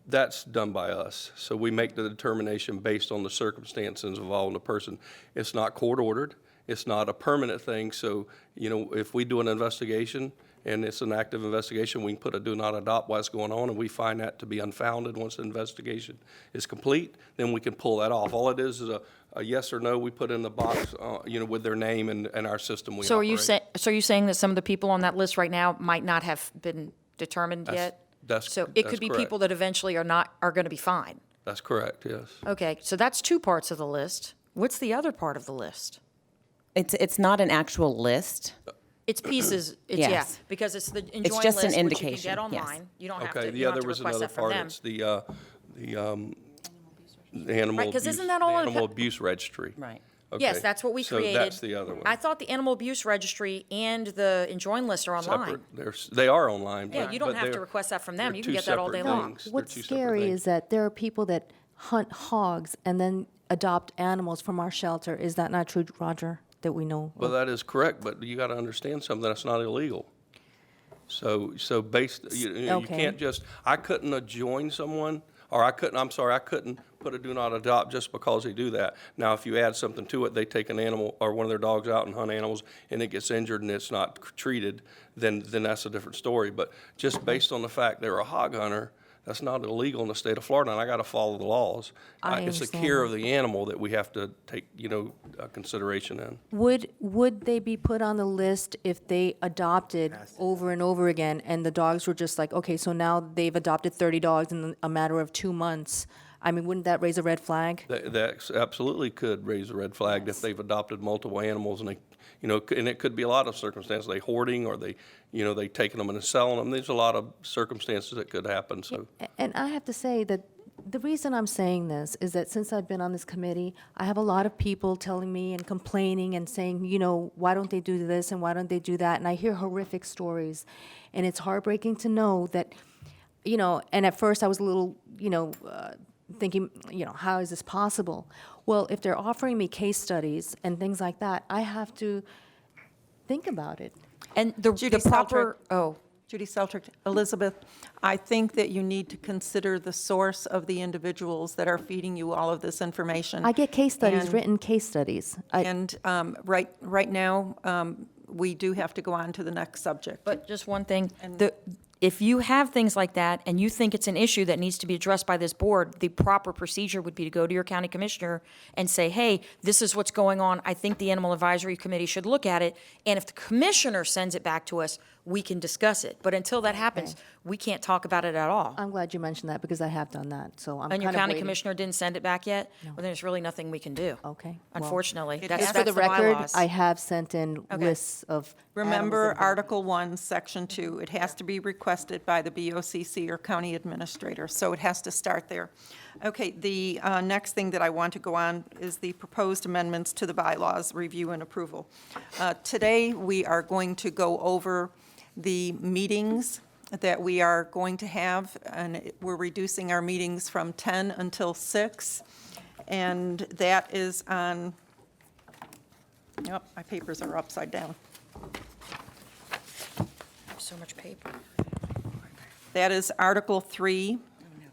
[SPEAKER 9] that's done by us. So we make the determination based on the circumstances involving the person. It's not court-ordered. It's not a permanent thing. So, if we do an investigation and it's an active investigation, we can put a do not adopt while it's going on, and we find that to be unfounded once the investigation is complete, then we can pull that off. All it is a yes or no we put in the box, with their name and our system we
[SPEAKER 11] So
[SPEAKER 9] operate.
[SPEAKER 11] are you saying that some of the people on that list right now might not have been determined yet? So it
[SPEAKER 9] that's
[SPEAKER 11] could be
[SPEAKER 9] correct.
[SPEAKER 11] people that eventually are going to be fine.
[SPEAKER 9] That's correct, yes.
[SPEAKER 11] Okay, so that's two parts of the list. What's the other part of the list?
[SPEAKER 8] It's not an actual list.
[SPEAKER 11] It's pieces, yeah,
[SPEAKER 8] Yes.
[SPEAKER 11] because it's the enjoined list,
[SPEAKER 8] just an
[SPEAKER 11] which you can
[SPEAKER 8] indication,
[SPEAKER 11] get
[SPEAKER 8] yes.
[SPEAKER 11] online. You don't have to,
[SPEAKER 9] Okay,
[SPEAKER 11] you
[SPEAKER 9] yeah,
[SPEAKER 11] don't have
[SPEAKER 9] there
[SPEAKER 11] to
[SPEAKER 9] was
[SPEAKER 11] request
[SPEAKER 9] another
[SPEAKER 11] that from
[SPEAKER 9] part,
[SPEAKER 11] them.
[SPEAKER 9] it's the animal
[SPEAKER 11] Right, 'cause
[SPEAKER 9] abuse.
[SPEAKER 11] isn't that all
[SPEAKER 9] the
[SPEAKER 11] in
[SPEAKER 9] animal
[SPEAKER 11] pa-
[SPEAKER 9] abuse registry.
[SPEAKER 8] Right.
[SPEAKER 11] Yes,
[SPEAKER 9] Okay,
[SPEAKER 11] that's what we
[SPEAKER 9] so
[SPEAKER 11] created.
[SPEAKER 9] that's the other one.
[SPEAKER 11] I thought the animal abuse registry and the enjoined list are online.
[SPEAKER 9] Separate. They are online.
[SPEAKER 11] Yeah,
[SPEAKER 9] but-
[SPEAKER 11] you don't
[SPEAKER 9] but
[SPEAKER 11] have to
[SPEAKER 9] they're-
[SPEAKER 11] request that from them.
[SPEAKER 9] they're
[SPEAKER 11] You can
[SPEAKER 9] two
[SPEAKER 11] get that all day
[SPEAKER 9] separate
[SPEAKER 11] long.
[SPEAKER 9] things. They're
[SPEAKER 2] What's
[SPEAKER 9] two separate
[SPEAKER 2] scary
[SPEAKER 9] things.
[SPEAKER 2] is that there are people that hunt hogs and then adopt animals from our shelter. Is that not true, Roger, that we know?
[SPEAKER 9] Well, that is correct, but you got to understand something, that's not illegal. So based, you
[SPEAKER 2] Okay.
[SPEAKER 9] can't just, I couldn't adjoin someone, or I couldn't put a do not adopt just because they do that. Now, if you add something to it, they take an animal or one of their dogs out and hunt animals and it gets injured and it's not treated, then that's a different story. But just based on the fact they're a hog hunter, that's not illegal in the state of Florida, and I got to follow the laws.
[SPEAKER 2] I
[SPEAKER 9] It's the
[SPEAKER 2] understand
[SPEAKER 9] care
[SPEAKER 2] that.
[SPEAKER 9] of the animal that we have to take, consideration in.
[SPEAKER 2] Would they be put on the list if they adopted over and over again, and the dogs were just like, okay, so now they've adopted 30 dogs in a matter of 2 months? I mean, wouldn't that raise a red flag?
[SPEAKER 9] That absolutely could raise a red flag if they've adopted multiple animals, and and it could be a lot of circumstances. They hoarding, or they taking them and selling them. There's a lot of circumstances that could happen, so.
[SPEAKER 2] And I have to say that the reason I'm saying this is that since I've been on this committee, I have a lot of people telling me and complaining and saying, why don't they do this and why don't they do that? And I hear horrific stories. And it's heartbreaking to know that, and at first I was a little, thinking, how is this possible? Well, if they're offering me case studies and things like that, I have to think about it.
[SPEAKER 11] And the
[SPEAKER 1] Judy
[SPEAKER 11] proper,
[SPEAKER 1] Seltzer. Judy Seltzer, Elizabeth, I think that you need to consider the source of the individuals that are feeding you all of this information.
[SPEAKER 2] I get case studies,
[SPEAKER 1] And-
[SPEAKER 2] written case studies.
[SPEAKER 1] Right now, we do have to go on to the next subject.
[SPEAKER 11] But just one thing, if you have things like that and you think it's an issue that needs to be addressed by this board, the proper procedure would be to go to your county commissioner and say, hey, this is what's going on. I think the Animal Advisory Committee should look at it. And if the commissioner sends it back to us, we can discuss it. But until that happens, we can't talk about it at all.
[SPEAKER 2] I'm glad you mentioned that because I have done that, so I'm
[SPEAKER 11] And your
[SPEAKER 2] kind of
[SPEAKER 11] county
[SPEAKER 2] waiting.
[SPEAKER 11] commissioner didn't send it back yet? Well, then there's really nothing we can do.
[SPEAKER 2] Okay, well,
[SPEAKER 11] Unfortunately.
[SPEAKER 1] It
[SPEAKER 11] That's
[SPEAKER 1] has
[SPEAKER 2] Just for the
[SPEAKER 11] the
[SPEAKER 2] record,
[SPEAKER 11] bylaws.
[SPEAKER 2] I have sent in
[SPEAKER 11] Okay.
[SPEAKER 2] lists of.
[SPEAKER 1] Remember
[SPEAKER 2] animals that-
[SPEAKER 1] Article 1, Section 2, it has to be requested by the BOCC or county administrator, so it has to start there. Okay, the next thing that I want to go on is the proposed amendments to the bylaws, review and approval. Today, we are going to go over the meetings that we are going to have, and we're reducing our meetings from 10 until 6, and that is on, my papers are upside down.
[SPEAKER 11] So much paper.
[SPEAKER 1] That is Article 3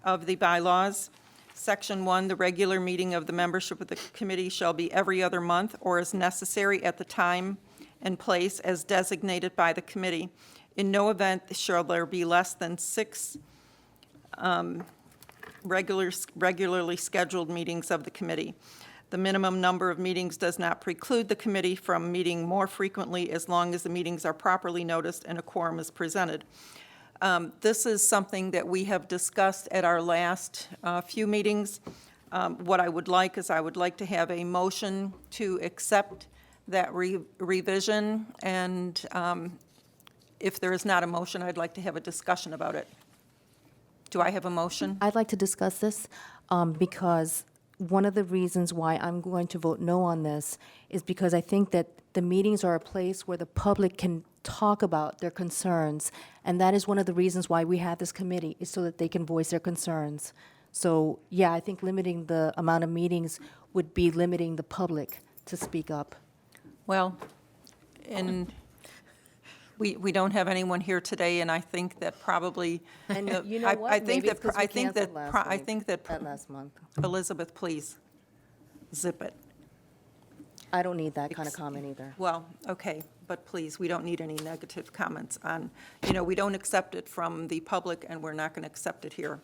[SPEAKER 1] of the bylaws. Section 1, the regular meeting of the membership of the committee shall be every other month or as necessary at the time and place as designated by the committee. In no event shall there be less than 6 regularly scheduled meetings of the committee. The minimum number of meetings does not preclude the committee from meeting more frequently as long as the meetings are properly noticed and a quorum is presented. This is something that we have discussed at our last few meetings. What I would like is I would like to have a motion to accept that revision, and if there is not a motion, I'd like to have a discussion about it. Do I have a motion?
[SPEAKER 2] I'd like to discuss this because one of the reasons why I'm going to vote no on this is because I think that the meetings are a place where the public can talk about their concerns, and that is one of the reasons why we have this committee, is so that they can voice their concerns. So, yeah, I think limiting the amount of meetings would be limiting the public to speak up.
[SPEAKER 1] Well, and we don't have anyone here today, and I think that probably.
[SPEAKER 2] And you know
[SPEAKER 1] I
[SPEAKER 2] what?
[SPEAKER 1] think
[SPEAKER 2] Maybe it's
[SPEAKER 1] that
[SPEAKER 2] 'cause we
[SPEAKER 1] I think that
[SPEAKER 2] canceled
[SPEAKER 1] pro-
[SPEAKER 2] last
[SPEAKER 1] I
[SPEAKER 2] week,
[SPEAKER 1] think that
[SPEAKER 2] last month.
[SPEAKER 1] Elizabeth, please, zip it.
[SPEAKER 2] I don't need that kind of comment either.
[SPEAKER 1] Well, okay, but please, we don't need any negative comments on, we don't accept it from the public, and we're not going to accept it here.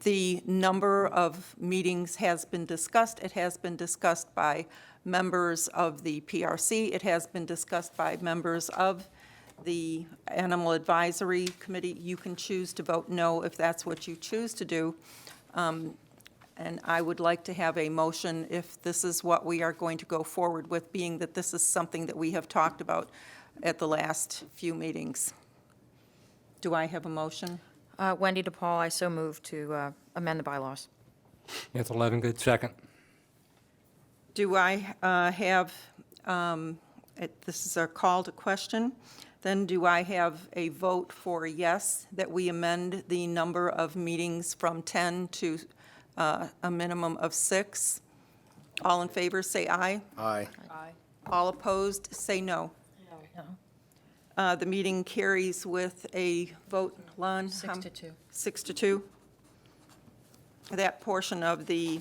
[SPEAKER 1] The number of meetings has been discussed. It has been discussed by members of the PRC. It has been discussed by members of the Animal Advisory Committee. You can choose to vote no if that's what you choose to do. And I would like to have a motion if this is what we are going to go forward with, being that this is something that we have talked about at the last few meetings. Do I have a motion?
[SPEAKER 11] Wendy DePaul, I so move to amend the bylaws.
[SPEAKER 5] Ethel Levingood, second.
[SPEAKER 1] Do I have, this is a call to question, then do I have a vote for yes, that we amend the number of meetings from 10 to a minimum of 6? All in favor, say aye.
[SPEAKER 9] Aye.
[SPEAKER 1] All opposed, say no. The meeting carries with a vote, Lon?
[SPEAKER 11] 6 to 2.
[SPEAKER 1] 6 to 2. That portion of the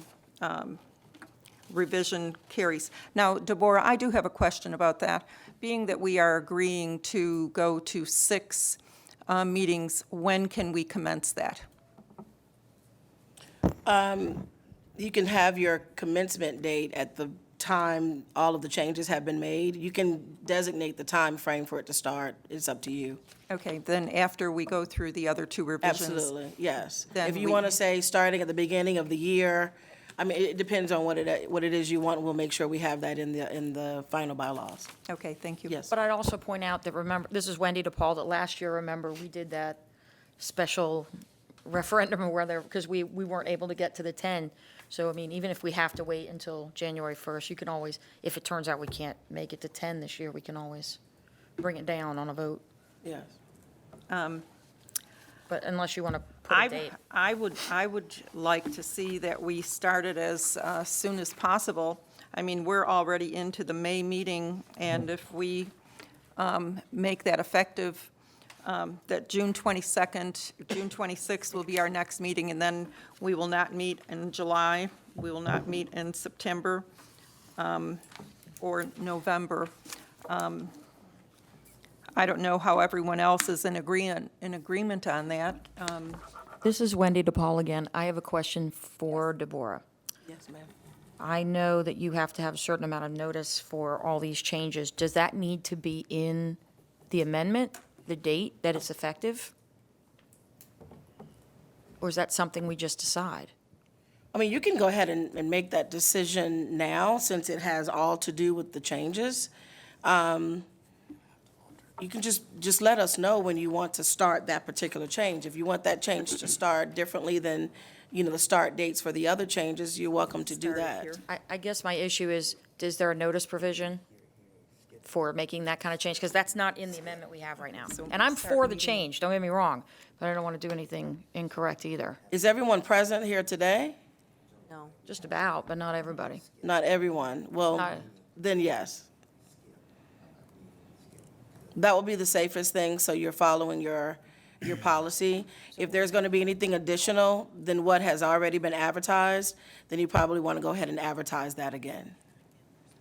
[SPEAKER 1] revision carries. Now, Deborah, I do have a question about that. Being that we are agreeing to go to 6 meetings, when can we commence that?
[SPEAKER 7] You can have your commencement date at the time all of the changes have been made. You can designate the time frame for it to start. It's up to you.
[SPEAKER 1] Okay, then after we go through the other 2 revisions?
[SPEAKER 7] Absolutely, yes.
[SPEAKER 1] Then
[SPEAKER 7] If you
[SPEAKER 1] we-
[SPEAKER 7] want to say, starting at the beginning of the year, I mean, it depends on what it is you want. We'll make sure we have that in the final bylaws.
[SPEAKER 1] Okay, thank you.
[SPEAKER 7] Yes.
[SPEAKER 11] But I'd also point out that, remember, this is Wendy DePaul, that last year, remember, we did that special referendum or whether, because we weren't able to get to the 10. So, I mean, even if we have to wait until January 1st, you can always, if it turns out we can't make it to 10 this year, we can always bring it down on a vote.
[SPEAKER 7] Yes.
[SPEAKER 11] But unless you want to put a date.
[SPEAKER 1] I would like to see that we started as soon as possible. I mean, we're already into the May meeting, and if we make that effective, that June 22nd, June 26th will be our next meeting, and then we will not meet in July, we will not meet in September or November. I don't know how everyone else is in agreement on that.
[SPEAKER 11] This is Wendy DePaul again. I have a question for Deborah.
[SPEAKER 7] Yes, ma'am.
[SPEAKER 11] I know that you have to have a certain amount of notice for all these changes. Does that need to be in the amendment, the date that it's effective? Or is that something we just decide?
[SPEAKER 7] I mean, you can go ahead and make that decision now, since it has all to do with the changes. You can just let us know when you want to start that particular change. If you want that change to start differently than, the start dates for the other changes, you're welcome to do that.
[SPEAKER 11] I guess my issue is there a notice provision for making that kind of change? Because that's not in the amendment we have right now. And I'm for the change, don't get me wrong, but I don't want to do anything incorrect either.
[SPEAKER 7] Is everyone present here today?
[SPEAKER 11] No. Just about, but not everybody.
[SPEAKER 7] Not everyone. Well,
[SPEAKER 11] Not-
[SPEAKER 7] then yes. That will be the safest thing, so you're following your policy. If there's going to be anything additional than what has already been advertised, then you probably want to go ahead and advertise that again.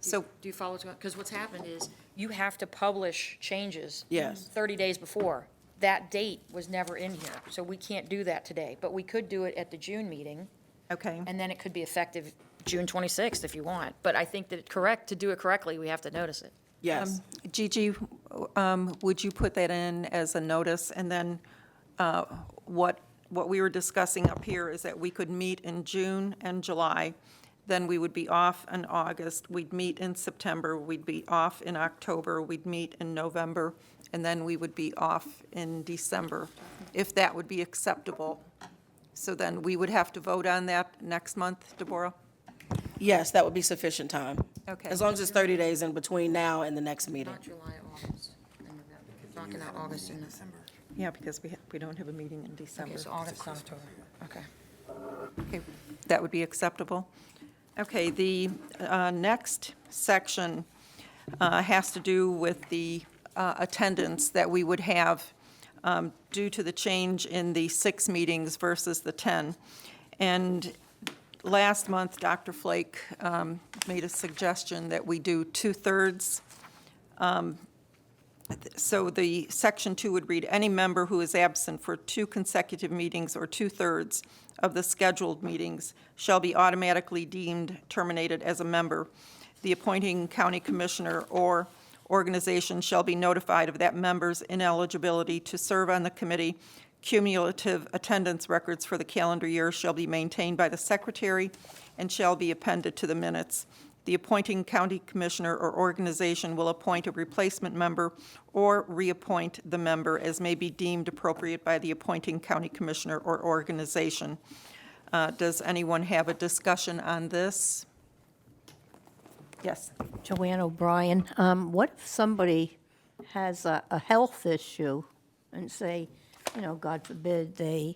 [SPEAKER 1] So,
[SPEAKER 11] Do you follow? Because what's happened is you have to publish changes.
[SPEAKER 7] Yes.
[SPEAKER 11] 30 days before. That date was never in here, so we can't do that today. But we could do it at the June meeting,
[SPEAKER 1] okay.
[SPEAKER 11] and then it could be effective June 26th if you want. But I think that to do it correctly, we have to notice it.
[SPEAKER 7] Yes.
[SPEAKER 1] Gigi, would you put that in as a notice? And then what we were discussing up here is that we could meet in June and July, then we would be off in August, we'd meet in September, we'd be off in October, we'd meet in November, and then we would be off in December, if that would be acceptable. So then we would have to vote on that next month, Deborah?
[SPEAKER 7] Yes, that would be sufficient time.
[SPEAKER 1] Okay.
[SPEAKER 7] As long as it's 30 days in between now and the next meeting.
[SPEAKER 11] Not July, August, and November. Knocking out August and,
[SPEAKER 1] Yeah, because we don't have a meeting in December.
[SPEAKER 11] okay, so August, October. Okay.
[SPEAKER 1] Okay, that would be acceptable. Okay, the next section has to do with the attendance that we would have due to the change in the 6 meetings versus the 10. And last month, Dr. Flake made a suggestion that we do 2/3. So the section 2 would read, "Any member who is absent for 2 consecutive meetings or 2/3 of the scheduled meetings shall be automatically deemed terminated as a member. The appointing county commissioner or organization shall be notified of that member's ineligibility to serve on the committee. Cumulative attendance records for the calendar year shall be maintained by the secretary and shall be appended to the minutes. The appointing county commissioner or organization will appoint a replacement member or reappoint the member as may be deemed appropriate by the appointing county commissioner or organization." Does anyone have a discussion on this? Yes.
[SPEAKER 2] Joanne O'Brien, what if somebody has a health issue and say, God forbid, they're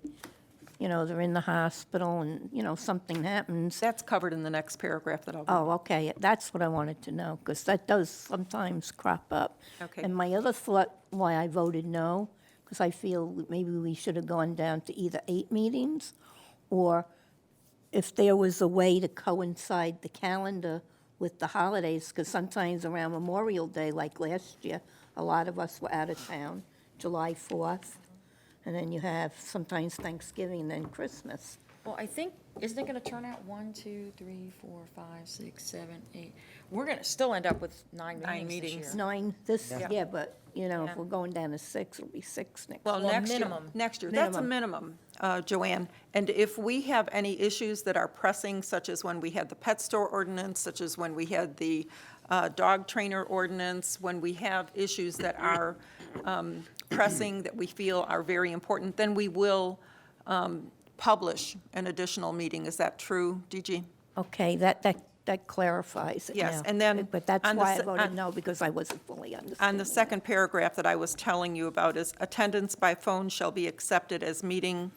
[SPEAKER 2] in the hospital and, something happens?
[SPEAKER 1] That's covered in the next paragraph that I'll read.
[SPEAKER 2] Oh, okay, that's what I wanted to know, because that does sometimes crop up.
[SPEAKER 1] Okay.
[SPEAKER 2] And my other thought, why I voted no, because I feel maybe we should have gone down to either 8 meetings, or if there was a way to coincide the calendar with the holidays, because sometimes around Memorial Day, like last year, a lot of us were out of town, July 4th, and then you have sometimes Thanksgiving and then Christmas.
[SPEAKER 11] Well, I think, isn't it going to turn out 1, 2, 3, 4, 5, 6, 7, 8? We're going to still end up with 9 meetings this year.
[SPEAKER 2] 9 this, yeah, but, if we're going down to 6, it'll be 6 next.
[SPEAKER 1] Well,
[SPEAKER 11] Well,
[SPEAKER 1] next year,
[SPEAKER 11] minimum.
[SPEAKER 1] that's a minimum, Joanne. And if we have any issues that are pressing, such as when we had the pet store ordinance, such as when we had the dog trainer ordinance, when we have issues that are pressing, that we feel are very important, then we will publish an additional meeting. Is that true, DG?
[SPEAKER 2] Okay, that clarifies it now.
[SPEAKER 1] Yes, and then
[SPEAKER 2] But that's
[SPEAKER 1] on the
[SPEAKER 2] why I
[SPEAKER 1] se-
[SPEAKER 2] voted
[SPEAKER 1] on-
[SPEAKER 2] no, because I wasn't fully understanding.
[SPEAKER 1] On the second paragraph that I was telling you about is attendance by phone shall be accepted as meeting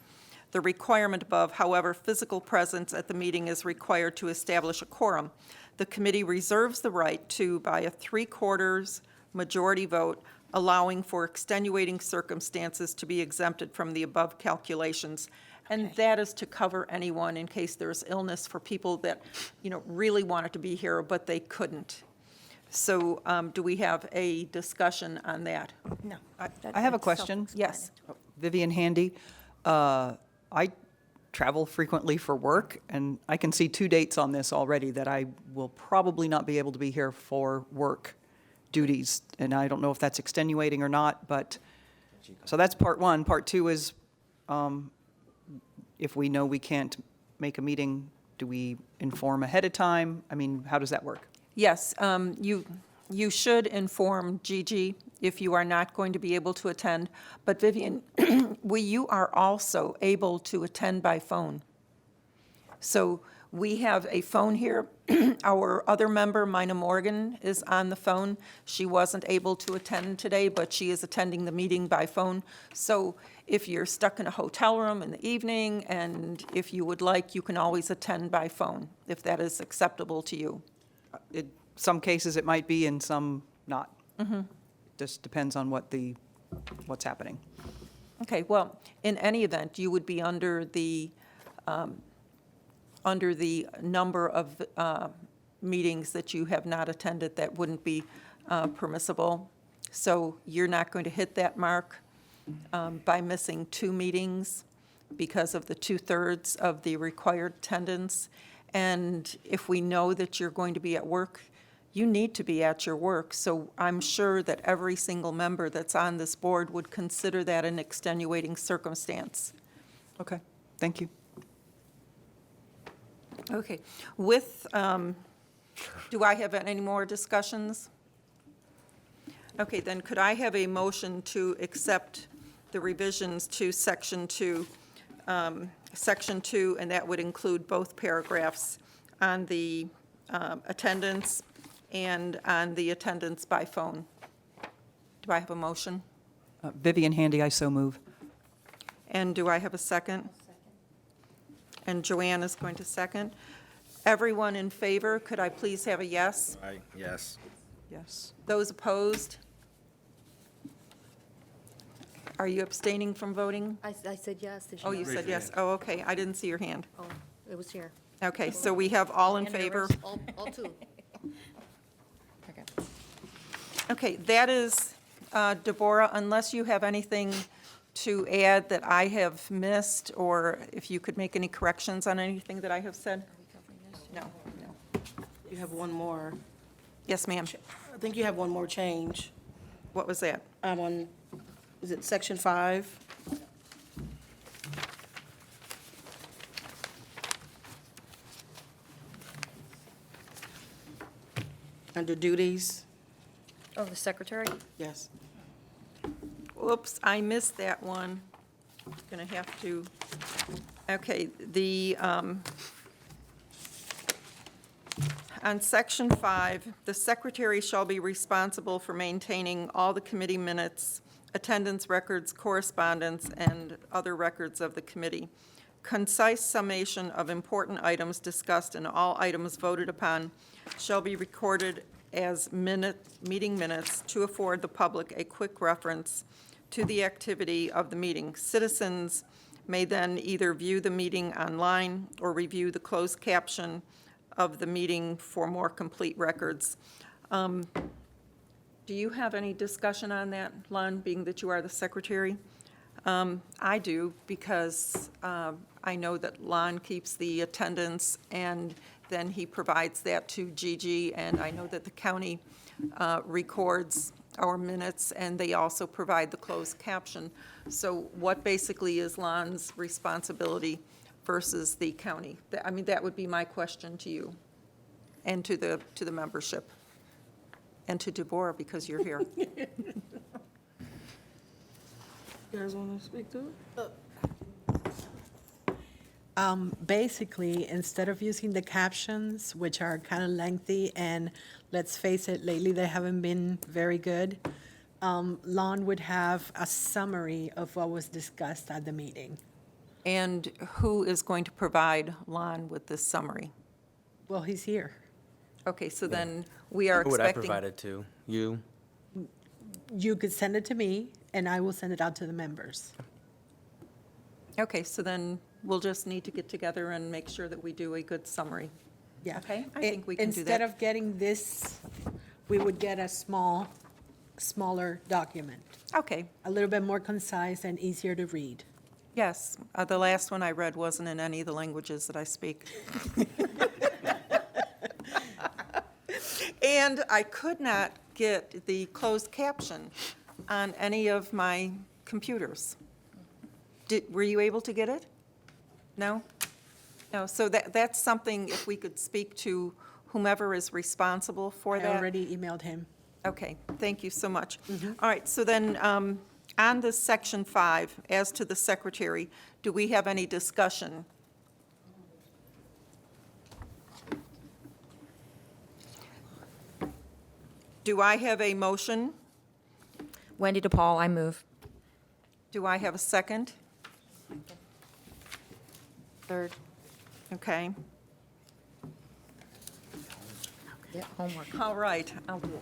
[SPEAKER 1] the requirement above. However, physical presence at the meeting is required to establish a quorum. The committee reserves the right to, by a 3/4 majority vote, allowing for extenuating circumstances to be exempted from the above calculations. And that is to cover anyone in case there's illness for people that, really wanted to be here, but they couldn't. So do we have a discussion on that?
[SPEAKER 2] No.
[SPEAKER 10] I have a question.
[SPEAKER 1] Yes.
[SPEAKER 10] Vivian Handy, I travel frequently for work, and I can see 2 dates on this already that I will probably not be able to be here for work duties, and I don't know if that's extenuating or not, but, so that's part 1. Part 2 is, if we know we can't make a meeting, do we inform ahead of time? I mean, how does that work?
[SPEAKER 1] Yes, you should inform Gigi if you are not going to be able to attend. But Vivian, you are also able to attend by phone. So we have a phone here. Our other member, Mina Morgan, is on the phone. She wasn't able to attend today, but she is attending the meeting by phone. So if you're stuck in a hotel room in the evening, and if you would like, you can always attend by phone, if that is acceptable to you.
[SPEAKER 10] In some cases, it might be, and some not. It just depends on what's happening.
[SPEAKER 1] Okay, well, in any event, you would be under the number of meetings that you have not attended that wouldn't be permissible. So you're not going to hit that mark by missing 2 meetings because of the 2/3 of the required attendance. And if we know that you're going to be at work, you need to be at your work. So I'm sure that every single member that's on this board would consider that an extenuating circumstance.
[SPEAKER 10] Okay, thank you.
[SPEAKER 1] Okay. Do I have any more discussions? Okay, then could I have a motion to accept the revisions to Section 2, and that would include both paragraphs on the attendance and on the attendance by phone? Do I have a motion?
[SPEAKER 10] Vivian Handy, I so move.
[SPEAKER 1] And do I have a second? And Joanne is going to second. Everyone in favor, could I please have a yes?
[SPEAKER 12] Yes.
[SPEAKER 10] Yes.
[SPEAKER 1] Those opposed? Are you abstaining from voting?
[SPEAKER 2] I said yes. Did
[SPEAKER 1] Oh, you said yes. Oh, okay. I didn't see your hand.
[SPEAKER 2] Oh, it was here.
[SPEAKER 1] Okay, so we have all in favor.
[SPEAKER 2] All two.
[SPEAKER 1] Okay, that is, Deborah, unless you have anything to add that I have missed, or if you could make any corrections on anything that I have said? No, no.
[SPEAKER 7] You have one more,
[SPEAKER 1] Yes, ma'am.
[SPEAKER 7] I think you have one more change.
[SPEAKER 1] What was that?
[SPEAKER 7] On, is it section 5? Under duties,
[SPEAKER 11] Oh, the secretary?
[SPEAKER 7] yes.
[SPEAKER 1] Whoops, I missed that one. Gonna have to, okay, on section 5, the secretary shall be responsible for maintaining all the committee minutes, attendance records, correspondence, and other records of the committee. Concise summation of important items discussed and all items voted upon shall be recorded as meeting minutes to afford the public a quick reference to the activity of the meeting. Citizens may then either view the meeting online or review the closed caption of the meeting for more complete records. Do you have any discussion on that, Lon, being that you are the secretary? I do, because I know that Lon keeps the attendance, and then he provides that to Gigi, and I know that the county records our minutes, and they also provide the closed caption. So what basically is Lon's responsibility versus the county? I mean, that would be my question to you and to the membership, and to Deborah, because you're here.
[SPEAKER 7] You guys want to speak to it?
[SPEAKER 6] Basically, instead of using the captions, which are kind of lengthy, and let's face it, lately they haven't been very good, Lon would have a summary of what was discussed at the meeting.
[SPEAKER 1] And who is going to provide Lon with this summary?
[SPEAKER 6] Well, he's here.
[SPEAKER 1] Okay, so then we are
[SPEAKER 12] Who would I
[SPEAKER 1] expecting.
[SPEAKER 12] provide it to? You?
[SPEAKER 6] You could send it to me, and I will send it out to the members.
[SPEAKER 1] Okay, so then we'll just need to get together and make sure that we do a good summary.
[SPEAKER 6] Yeah.
[SPEAKER 1] Okay, I think we can do
[SPEAKER 6] Instead
[SPEAKER 1] that.
[SPEAKER 6] of getting this, we would get a smaller document,
[SPEAKER 1] Okay,
[SPEAKER 6] a little bit more concise and easier to read.
[SPEAKER 1] yes, the last one I read wasn't in any of the languages that I speak. And I could not get the closed caption on any of my computers. Were you able to get it? No? No, so that's something, if we could speak to whomever is responsible for
[SPEAKER 6] I
[SPEAKER 1] that.
[SPEAKER 6] already emailed him.
[SPEAKER 1] Okay, thank you so much. All right, so then, on this section 5, as to the secretary, do we have any discussion? Do I have a motion?
[SPEAKER 11] Wendy DePaul, I move.
[SPEAKER 1] Do I have a second?
[SPEAKER 11] Third.
[SPEAKER 1] Okay,
[SPEAKER 11] Homework.
[SPEAKER 1] all right, I'll do it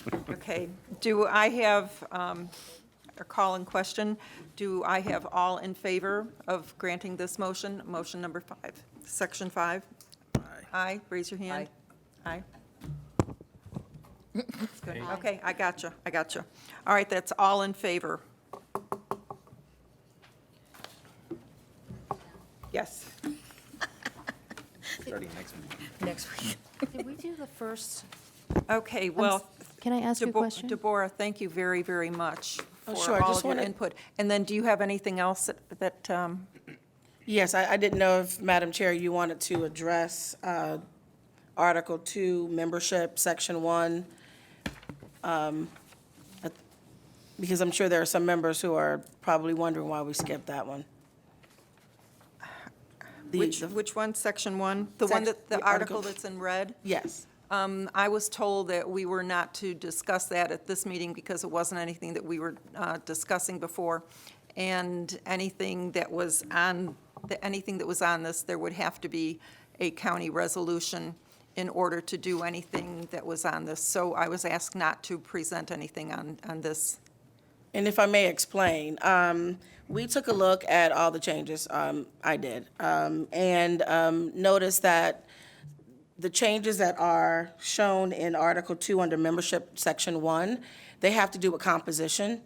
[SPEAKER 1] with you. Okay, do I have, a call in question, do I have all in favor of granting this motion, motion number 5, section 5? Aye, raise your hand. Aye. That's good. Okay, I got you, I got you. All right, that's all in favor. Yes.
[SPEAKER 12] Starting next week.
[SPEAKER 11] Next week.
[SPEAKER 2] Did we do the first?
[SPEAKER 1] Okay, well.
[SPEAKER 2] Can I ask you a question?
[SPEAKER 1] Deborah, thank you very, very much
[SPEAKER 7] Oh,
[SPEAKER 1] for
[SPEAKER 7] sure,
[SPEAKER 1] all
[SPEAKER 7] just
[SPEAKER 1] of your
[SPEAKER 7] wanna-
[SPEAKER 1] input. And then, do you have anything else that,
[SPEAKER 7] Yes, I didn't know if, Madam Chair, you wanted to address Article 2, membership, Section 1, because I'm sure there are some members who are probably wondering why we skipped that one.
[SPEAKER 1] which one, section 1? The one that, the
[SPEAKER 7] the
[SPEAKER 1] article
[SPEAKER 7] article.
[SPEAKER 1] that's in red?
[SPEAKER 7] Yes.
[SPEAKER 1] I was told that we were not to discuss that at this meeting because it wasn't anything that we were discussing before. And anything that was on this, there would have to be a county resolution in order to do anything that was on this. So I was asked not to present anything on this
[SPEAKER 7] And if I may explain, we took a look at all the changes, I did, and noticed that the changes that are shown in Article 2 under Membership, Section 1, they have to do with composition.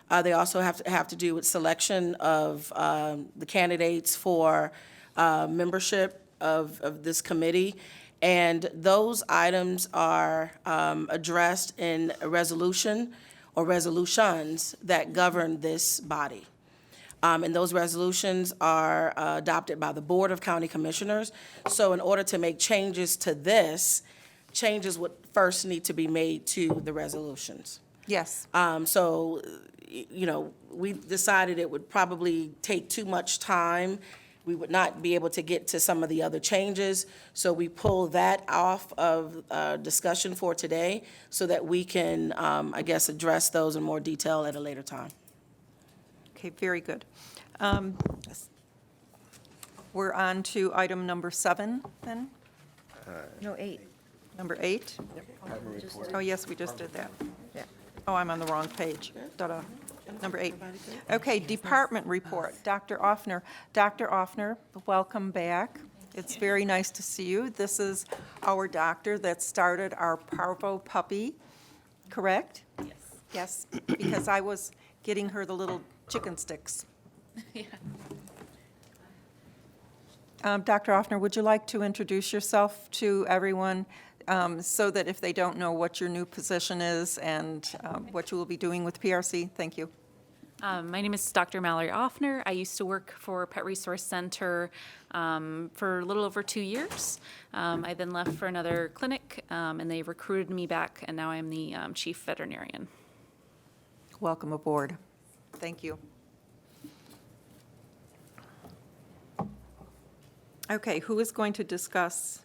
[SPEAKER 7] They also have to do with selection of the candidates for membership of this committee. And those items are addressed in a resolution or resolutions that govern this body. And those resolutions are adopted by the Board of County Commissioners. So in order to make changes to this, changes would first need to be made to the resolutions.
[SPEAKER 1] Yes.
[SPEAKER 7] So, you know, we decided it would probably take too much time. We would not be able to get to some of the other changes. So we pulled that off of discussion for today so that we can, I guess, address those in more detail at a later time.
[SPEAKER 1] Okay, very good. We're on to item number 7, then?
[SPEAKER 11] No, 8.
[SPEAKER 1] Number 8? Oh, yes, we just did that. Oh, I'm on the wrong page. Da-da. Number 8. Okay, department report. Dr. Offner. Dr. Offner, welcome back. It's very nice to see you. This is our doctor that started our parvo puppy, correct?
[SPEAKER 3] Yes.
[SPEAKER 1] Yes, because I was getting her the little chicken sticks. Dr. Offner, would you like to introduce yourself to everyone so that if they don't know what your new position is and what you will be doing with PRC? Thank you.
[SPEAKER 3] My name is Dr. Mallory Offner. I used to work for Pet Resource Center for a little over 2 years. I then left for another clinic, and they recruited me back, and now I'm the chief veterinarian.
[SPEAKER 1] Welcome aboard. Thank you. Okay, who is going to discuss?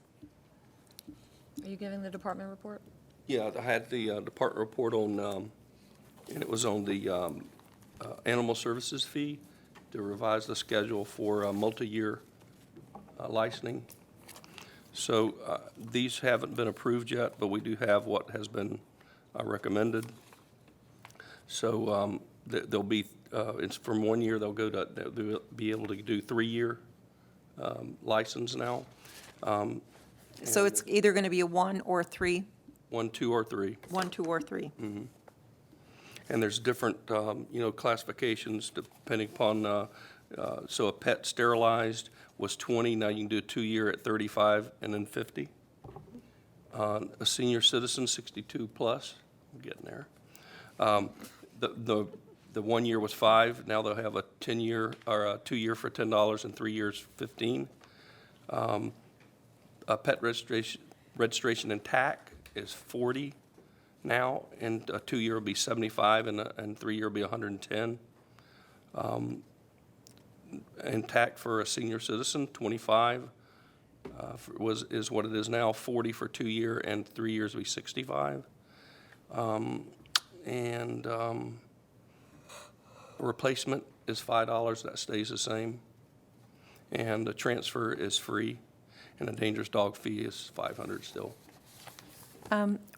[SPEAKER 11] Are you giving the department report?
[SPEAKER 9] Yeah, I had the department report on, and it was on the animal services fee to revise the schedule for multi-year licensing. So these haven't been approved yet, but we do have what has been recommended. So there'll be, it's from 1 year, they'll be able to do 3-year license now.
[SPEAKER 1] So it's either going to be a 1 or 3?
[SPEAKER 9] 1, 2, or 3.
[SPEAKER 1] 1, 2, or 3.
[SPEAKER 9] And there's different, classifications depending upon, so a pet sterilized was 20, now you can do a 2-year at 35 and then 50. A senior citizen, 62 plus, I'm getting there. The 1 year was 5, now they'll have a 10-year, or a 2-year for $10 and 3 years, 15. A pet registration and TAC is 40 now, and a 2-year will be 75, and 3-year will be 110. And TAC for a senior citizen, 25 is what it is now. 40 for 2-year, and 3 years will be 65. Replacement is $5, that stays the same. And the transfer is free, and a dangerous dog fee is $500 still.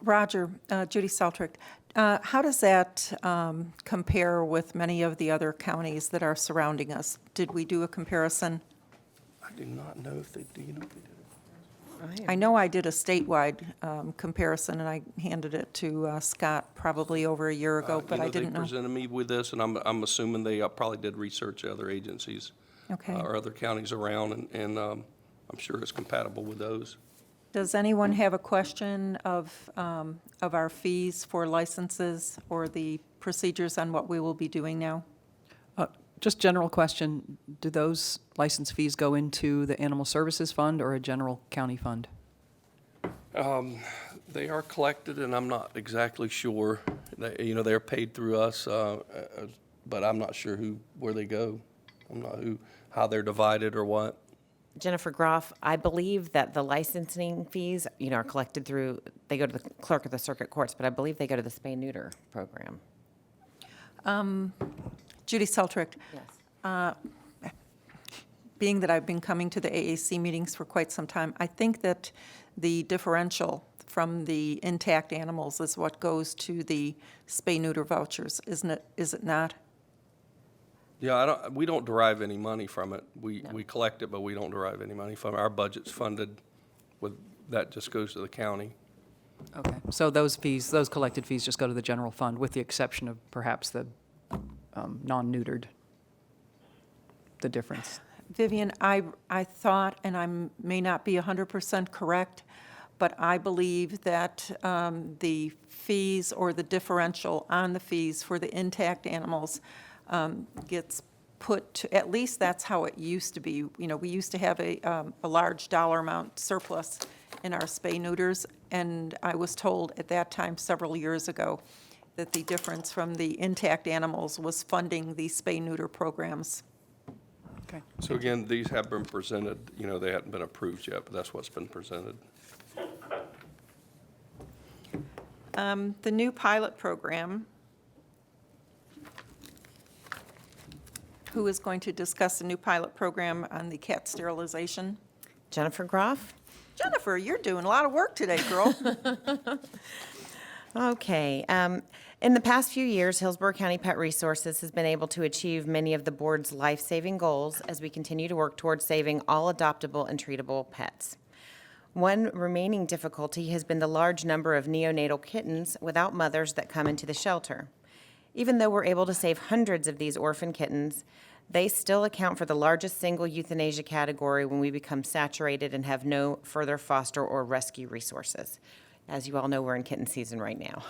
[SPEAKER 1] Roger, Judy Seltrick, how does that compare with many of the other counties that are surrounding us? Did we do a comparison?
[SPEAKER 9] I do not know if they do, you know if they did it.
[SPEAKER 1] I know I did a statewide comparison, and I handed it to Scott probably over a year ago, but I didn't know.
[SPEAKER 9] They presented me with this, and I'm assuming they probably did research at other agencies.
[SPEAKER 1] Okay.
[SPEAKER 9] Or other counties around, and I'm sure it's compatible with those.
[SPEAKER 1] Does anyone have a question of our fees for licenses or the procedures on what we will be doing now?
[SPEAKER 10] Just general question, do those license fees go into the Animal Services Fund or a general county fund?
[SPEAKER 9] They are collected, and I'm not exactly sure. They're paid through us, but I'm not sure where they go. I'm not how they're divided or what.
[SPEAKER 8] Jennifer Groff, I believe that the licensing fees, are collected through, they go to the clerk of the circuit courts, but I believe they go to the spay-neuter program.
[SPEAKER 1] Judy Seltrick.
[SPEAKER 8] Yes.
[SPEAKER 1] Being that I've been coming to the AAC meetings for quite some time, I think that the differential from the intact animals is what goes to the spay-neuter vouchers, isn't it? Is it not?
[SPEAKER 9] Yeah, we don't derive any money from it. We collect it, but we don't derive any money from it. Our budget's funded with, that just goes to the county.
[SPEAKER 10] Okay, so those fees, those collected fees just go to the general fund, with the exception of perhaps the non-neutered, the difference.
[SPEAKER 1] Vivian, I thought, and I may not be 100% correct, but I believe that the fees or the differential on the fees for the intact animals gets put to, at least that's how it used to be. You know, we used to have a large dollar amount surplus in our spay-neuters, and I was told at that time, several years ago, that the difference from the intact animals was funding the spay-neuter programs.
[SPEAKER 10] Okay.
[SPEAKER 9] So again, these have been presented, you know, they hadn't been approved yet, but that's what's been presented.
[SPEAKER 1] The new pilot program, who is going to discuss the new pilot program on the cat sterilization?
[SPEAKER 8] Jennifer Groff?
[SPEAKER 1] Jennifer, you're doing a lot of work today, girl.
[SPEAKER 8] Okay. In the past few years, Hillsborough County Pet Resources has been able to achieve many of the board's life-saving goals as we continue to work towards saving all adoptable and treatable pets. One remaining difficulty has been the large number of neonatal kittens without mothers that come into the shelter. Even though we're able to save hundreds of these orphan kittens, they still account for the largest single euthanasia category when we become saturated and have no further foster or rescue resources. As you all know, we're in kitten season right now.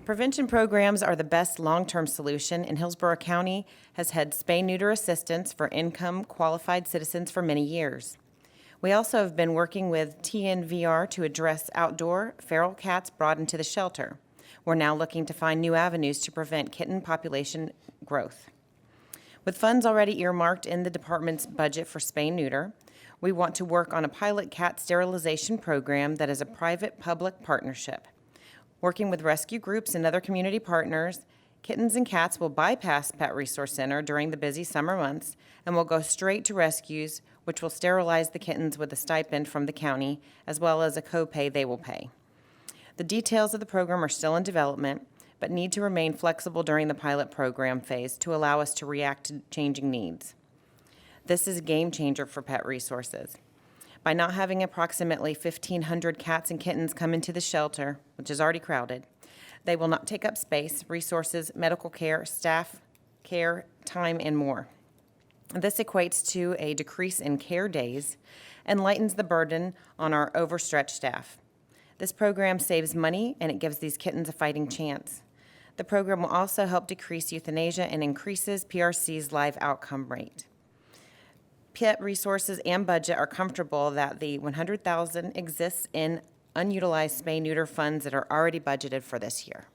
[SPEAKER 8] Prevention programs are the best long-term solution, and Hillsborough County has had spay-neuter assistance for income-qualified citizens for many years. We also have been working with TNVR to address outdoor feral cats brought into the shelter. We're now looking to find new avenues to prevent kitten population growth. With funds already earmarked in the department's budget for spay-neuter, we want to work on a pilot cat sterilization program that is a private-public partnership. Working with rescue groups and other community partners, kittens and cats will bypass Pet Resource Center during the busy summer months and will go straight to rescues, which will sterilize the kittens with a stipend from the county, as well as a copay they will pay. The details of the program are still in development, but need to remain flexible during the pilot program phase to allow us to react to changing needs. This is a game changer for Pet Resources. By not having approximately 1,500 cats and kittens come into the shelter, which is already crowded, they will not take up space, resources, medical care, staff care, time, and more. This equates to a decrease in care days and lightens the burden on our overstretched staff. This program saves money, and it gives these kittens a fighting chance. The program will also help decrease euthanasia and increases PRC's live outcome rate. Pet Resources and budget are comfortable that the $100,000 exists in unutilized spay-neuter funds that are already budgeted for this year.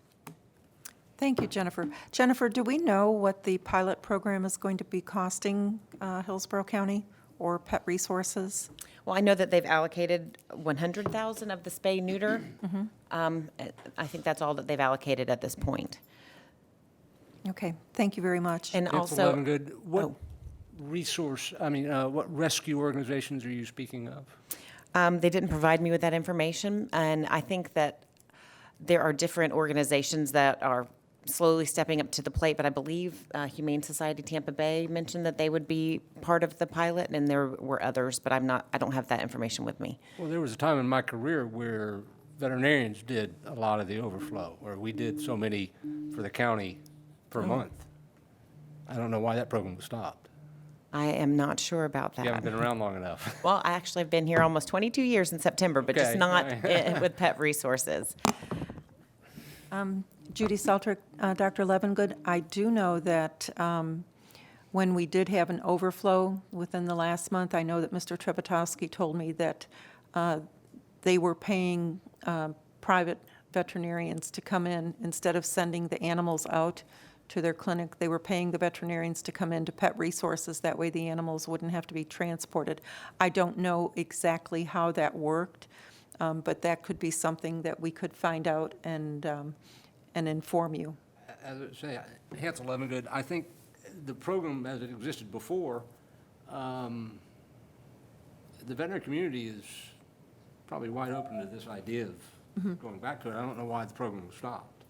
[SPEAKER 1] Thank you, Jennifer. Jennifer, do we know what the pilot program is going to be costing Hillsborough County or Pet Resources?
[SPEAKER 8] Well, I know that they've allocated $100,000 of the spay-neuter. I think that's all that they've allocated at this point.
[SPEAKER 1] Okay, thank you very much.
[SPEAKER 8] And
[SPEAKER 5] Council
[SPEAKER 8] also,
[SPEAKER 5] Levengood, what what rescue organizations are you speaking of?
[SPEAKER 8] they didn't provide me with that information, and I think that there are different organizations that are slowly stepping up to the plate, but I believe Humane Society Tampa Bay mentioned that they would be part of the pilot, and there were others, but I don't have that information with me.
[SPEAKER 5] Well, there was a time in my career where veterinarians did a lot of the overflow, where we did so many for the county per month. I don't know why that program was stopped.
[SPEAKER 8] I am not sure about that.
[SPEAKER 5] You haven't been around long enough.
[SPEAKER 8] Well, I actually have been here almost 22 years in September, but just
[SPEAKER 5] Okay.
[SPEAKER 8] not with Pet Resources.
[SPEAKER 1] Judy Seltrick, Dr. Levengood, I do know that when we did have an overflow within the last month, I know that Mr. Trepetowski told me that they were paying private veterinarians to come in instead of sending the animals out to their clinic. They were paying the veterinarians to come into Pet Resources. That way the animals wouldn't have to be transported. I don't know exactly how that worked, but that could be something that we could find out and inform you.
[SPEAKER 5] As I say, Hansel Levengood, I think the program as it existed before, the veterinary community is probably wide open to this idea of going back to it. I don't know why the program was stopped.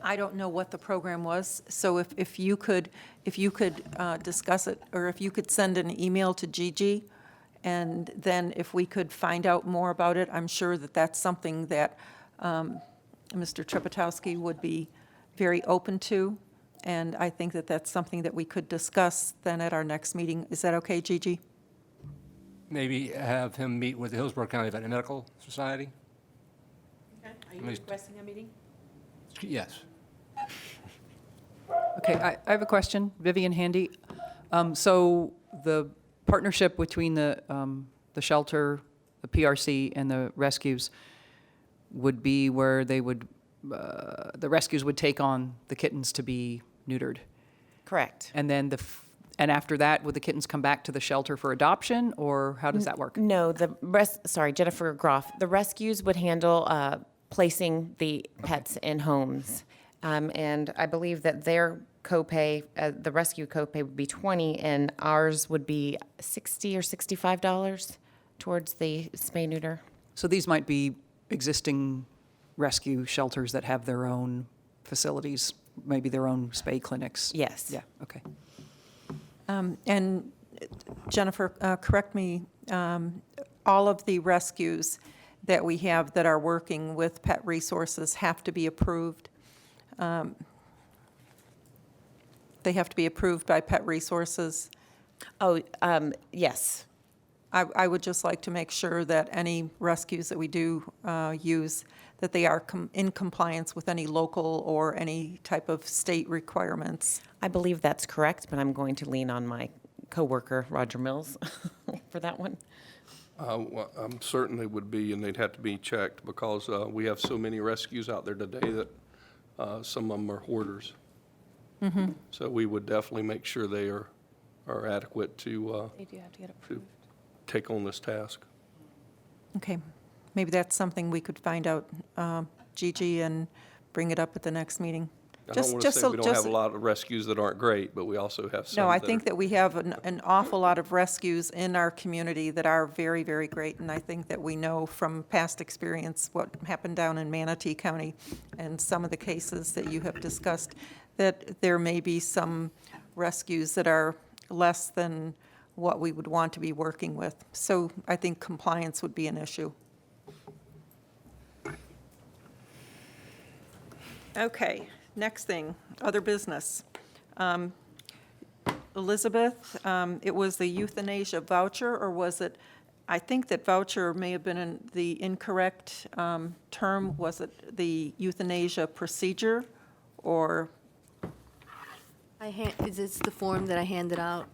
[SPEAKER 1] I don't know what the program was, so if you could discuss it, or if you could send an email to Gigi, and then if we could find out more about it, I'm sure that that's something that Mr. Trepetowski would be very open to, and I think that that's something that we could discuss then at our next meeting. Is that okay, Gigi?
[SPEAKER 5] Maybe have him meet with the Hillsborough County Veterinary Medical Society?
[SPEAKER 6] Are you
[SPEAKER 5] At least-
[SPEAKER 6] requesting a meeting?
[SPEAKER 5] Yes.
[SPEAKER 10] Okay, I have a question, Vivian Handy. So the partnership between the shelter, the PRC, and the rescues would be where they would, the rescues would take on the kittens to be neutered.
[SPEAKER 8] Correct.
[SPEAKER 10] And then and after that, would the kittens come back to the shelter for adoption, or how does that work?
[SPEAKER 8] No, sorry, Jennifer Groff. The rescues would handle placing the pets in homes. And I believe that their copay, the rescue copay would be $20, and ours would be $60 or $65 towards the spay neuter.
[SPEAKER 10] So these might be existing rescue shelters that have their own facilities, maybe their own spay clinics?
[SPEAKER 8] Yes.
[SPEAKER 10] Yeah, okay.
[SPEAKER 1] And Jennifer, correct me, all of the rescues that we have that are working with Pet Resources have to be approved. They have to be approved by Pet Resources.
[SPEAKER 8] Oh, yes.
[SPEAKER 1] I would just like to make sure that any rescues that we do use, that they are in compliance with any local or any type of state requirements.
[SPEAKER 8] I believe that's correct, but I'm going to lean on my coworker, Roger Mills, for that one.
[SPEAKER 9] Well, certainly would be, and they'd have to be checked because we have so many rescues out there today that some of them are hoarders. So we would definitely make sure they are adequate to
[SPEAKER 11] They do have to get
[SPEAKER 9] to take on this task.
[SPEAKER 1] Okay, maybe that's something we could find out, Gigi, and bring it up at the next meeting.
[SPEAKER 9] I don't want to say we don't have a lot of rescues that aren't great, but we also have some
[SPEAKER 1] No, I
[SPEAKER 9] that
[SPEAKER 1] think
[SPEAKER 9] are-
[SPEAKER 1] that we have an awful lot of rescues in our community that are very, very great, and I think that we know from past experience what happened down in Manatee County and some of the cases that you have discussed, that there may be some rescues that are less than what we would want to be working with. So I think compliance would be an issue. Okay, next thing, other business. Elizabeth, it was the euthanasia voucher, or was it, I think that voucher may have been in the incorrect term. Was it the euthanasia procedure, or?
[SPEAKER 2] Is this the form that I handed out?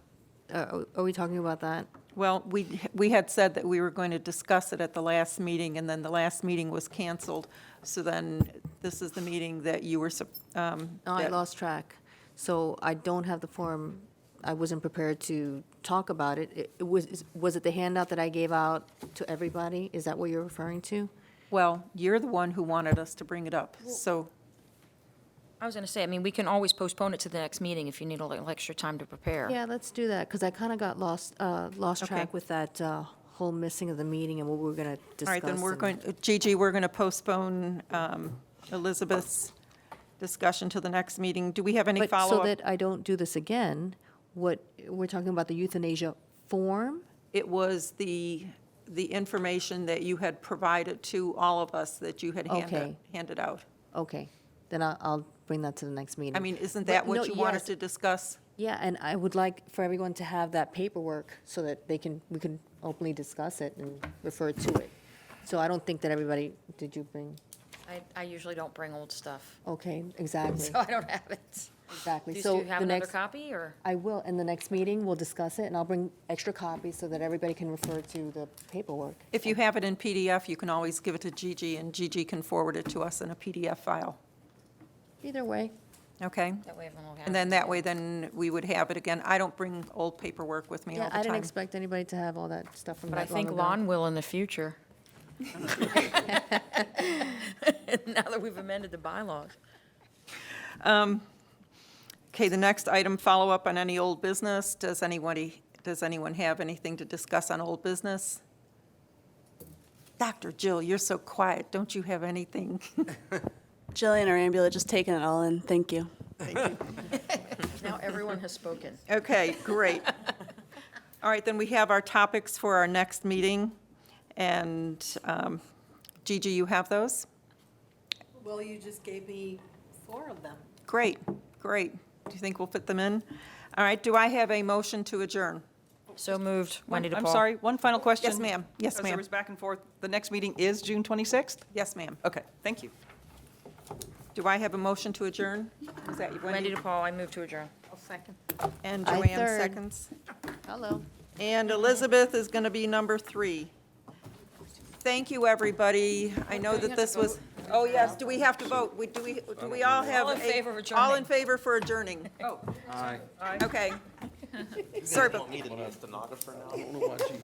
[SPEAKER 2] Are we talking about that?
[SPEAKER 1] Well, we had said that we were going to discuss it at the last meeting, and then the last meeting was canceled. So then this is the meeting that you were,
[SPEAKER 2] No, I lost track. So I don't have the form. I wasn't prepared to talk about it. Was it the handout that I gave out to everybody? Is that what you're referring to?
[SPEAKER 1] Well, you're the one who wanted us to bring it up, so.
[SPEAKER 11] I was going to say, I mean, we can always postpone it to the next meeting if you need a little extra time to prepare.
[SPEAKER 2] Yeah, let's do that, because I kind of got lost
[SPEAKER 1] Okay.
[SPEAKER 2] track with that whole missing of the meeting and what we were going to discuss.
[SPEAKER 1] All right, then we're
[SPEAKER 2] and-
[SPEAKER 1] going, Gigi, we're going to postpone Elizabeth's discussion to the next meeting. Do we have any
[SPEAKER 2] But so
[SPEAKER 1] follow-up?
[SPEAKER 2] that I don't do this again, we're talking about the euthanasia form?
[SPEAKER 1] It was the information that you had provided to all of us that you had
[SPEAKER 2] Okay.
[SPEAKER 1] handed out.
[SPEAKER 2] Okay, then I'll bring that to the next meeting.
[SPEAKER 1] I mean, isn't
[SPEAKER 2] But
[SPEAKER 1] that
[SPEAKER 2] no,
[SPEAKER 1] what you wanted
[SPEAKER 2] yes.
[SPEAKER 1] to discuss?
[SPEAKER 2] Yeah, and I would like for everyone to have that paperwork so that we can openly discuss it and refer to it. So I don't think that everybody, did you bring?
[SPEAKER 11] I usually don't bring old stuff,
[SPEAKER 2] Okay, exactly,
[SPEAKER 11] so I don't have it.
[SPEAKER 2] exactly.
[SPEAKER 11] Do
[SPEAKER 2] So
[SPEAKER 11] you have
[SPEAKER 2] the
[SPEAKER 11] another
[SPEAKER 2] next,
[SPEAKER 11] copy, or?
[SPEAKER 2] I will, in the next meeting, we'll discuss it, and I'll bring extra copies so that everybody can refer to the paperwork.
[SPEAKER 1] If you have it in PDF, you can always give it to Gigi, and Gigi can forward it to us in a PDF file,
[SPEAKER 2] Either way,
[SPEAKER 1] okay?
[SPEAKER 11] That way everyone will have
[SPEAKER 1] And then
[SPEAKER 11] it.
[SPEAKER 1] that way, then we would have it again. I don't bring old paperwork with me all
[SPEAKER 2] yeah,
[SPEAKER 1] the
[SPEAKER 2] I didn't
[SPEAKER 1] time.
[SPEAKER 2] expect anybody to have all that stuff from
[SPEAKER 11] But I
[SPEAKER 2] that long
[SPEAKER 11] think
[SPEAKER 2] ago.
[SPEAKER 11] Lon will in the future. Now that we've amended the bylaws.
[SPEAKER 1] Okay, the next item, follow up on any old business. Does anybody Does anyone have anything to discuss on old business? Dr. Jill, you're so quiet. Don't you have anything?
[SPEAKER 12] Jillian or Ambula, just taking it all in. Thank you.
[SPEAKER 11] Now everyone has spoken.
[SPEAKER 1] Okay, great. All right, then we have our topics for our next meeting. And Gigi, you have those?
[SPEAKER 6] Well, you just gave me 4 of them.
[SPEAKER 1] Great, great. Do you think we'll fit them in? All right, do I have a motion to adjourn?
[SPEAKER 11] So moved. Wendy DePaul.
[SPEAKER 10] I'm sorry, one final question.
[SPEAKER 1] Yes, ma'am. Yes,
[SPEAKER 10] Because there
[SPEAKER 1] ma'am.
[SPEAKER 10] was back and forth. The next meeting is June 26th?
[SPEAKER 1] Yes, ma'am.
[SPEAKER 10] Okay, thank you.
[SPEAKER 1] Do I have a motion to adjourn? Is that you,
[SPEAKER 11] Wendy
[SPEAKER 1] Wendy?
[SPEAKER 11] DePaul, I move to adjourn.
[SPEAKER 1] And
[SPEAKER 12] I
[SPEAKER 1] Joanne
[SPEAKER 12] third.
[SPEAKER 1] seconds.
[SPEAKER 12] Hello.
[SPEAKER 1] And Elizabeth is going to be number 3. Thank you, everybody. I know that this was, oh, yes, do we have to vote? Do we all have?
[SPEAKER 11] All in
[SPEAKER 1] a-
[SPEAKER 11] favor of
[SPEAKER 1] All in
[SPEAKER 11] adjourning.
[SPEAKER 1] favor for adjourning?
[SPEAKER 10] Oh,
[SPEAKER 1] Okay. Sir, but
[SPEAKER 9] Want a stenographer now? I don't know why she-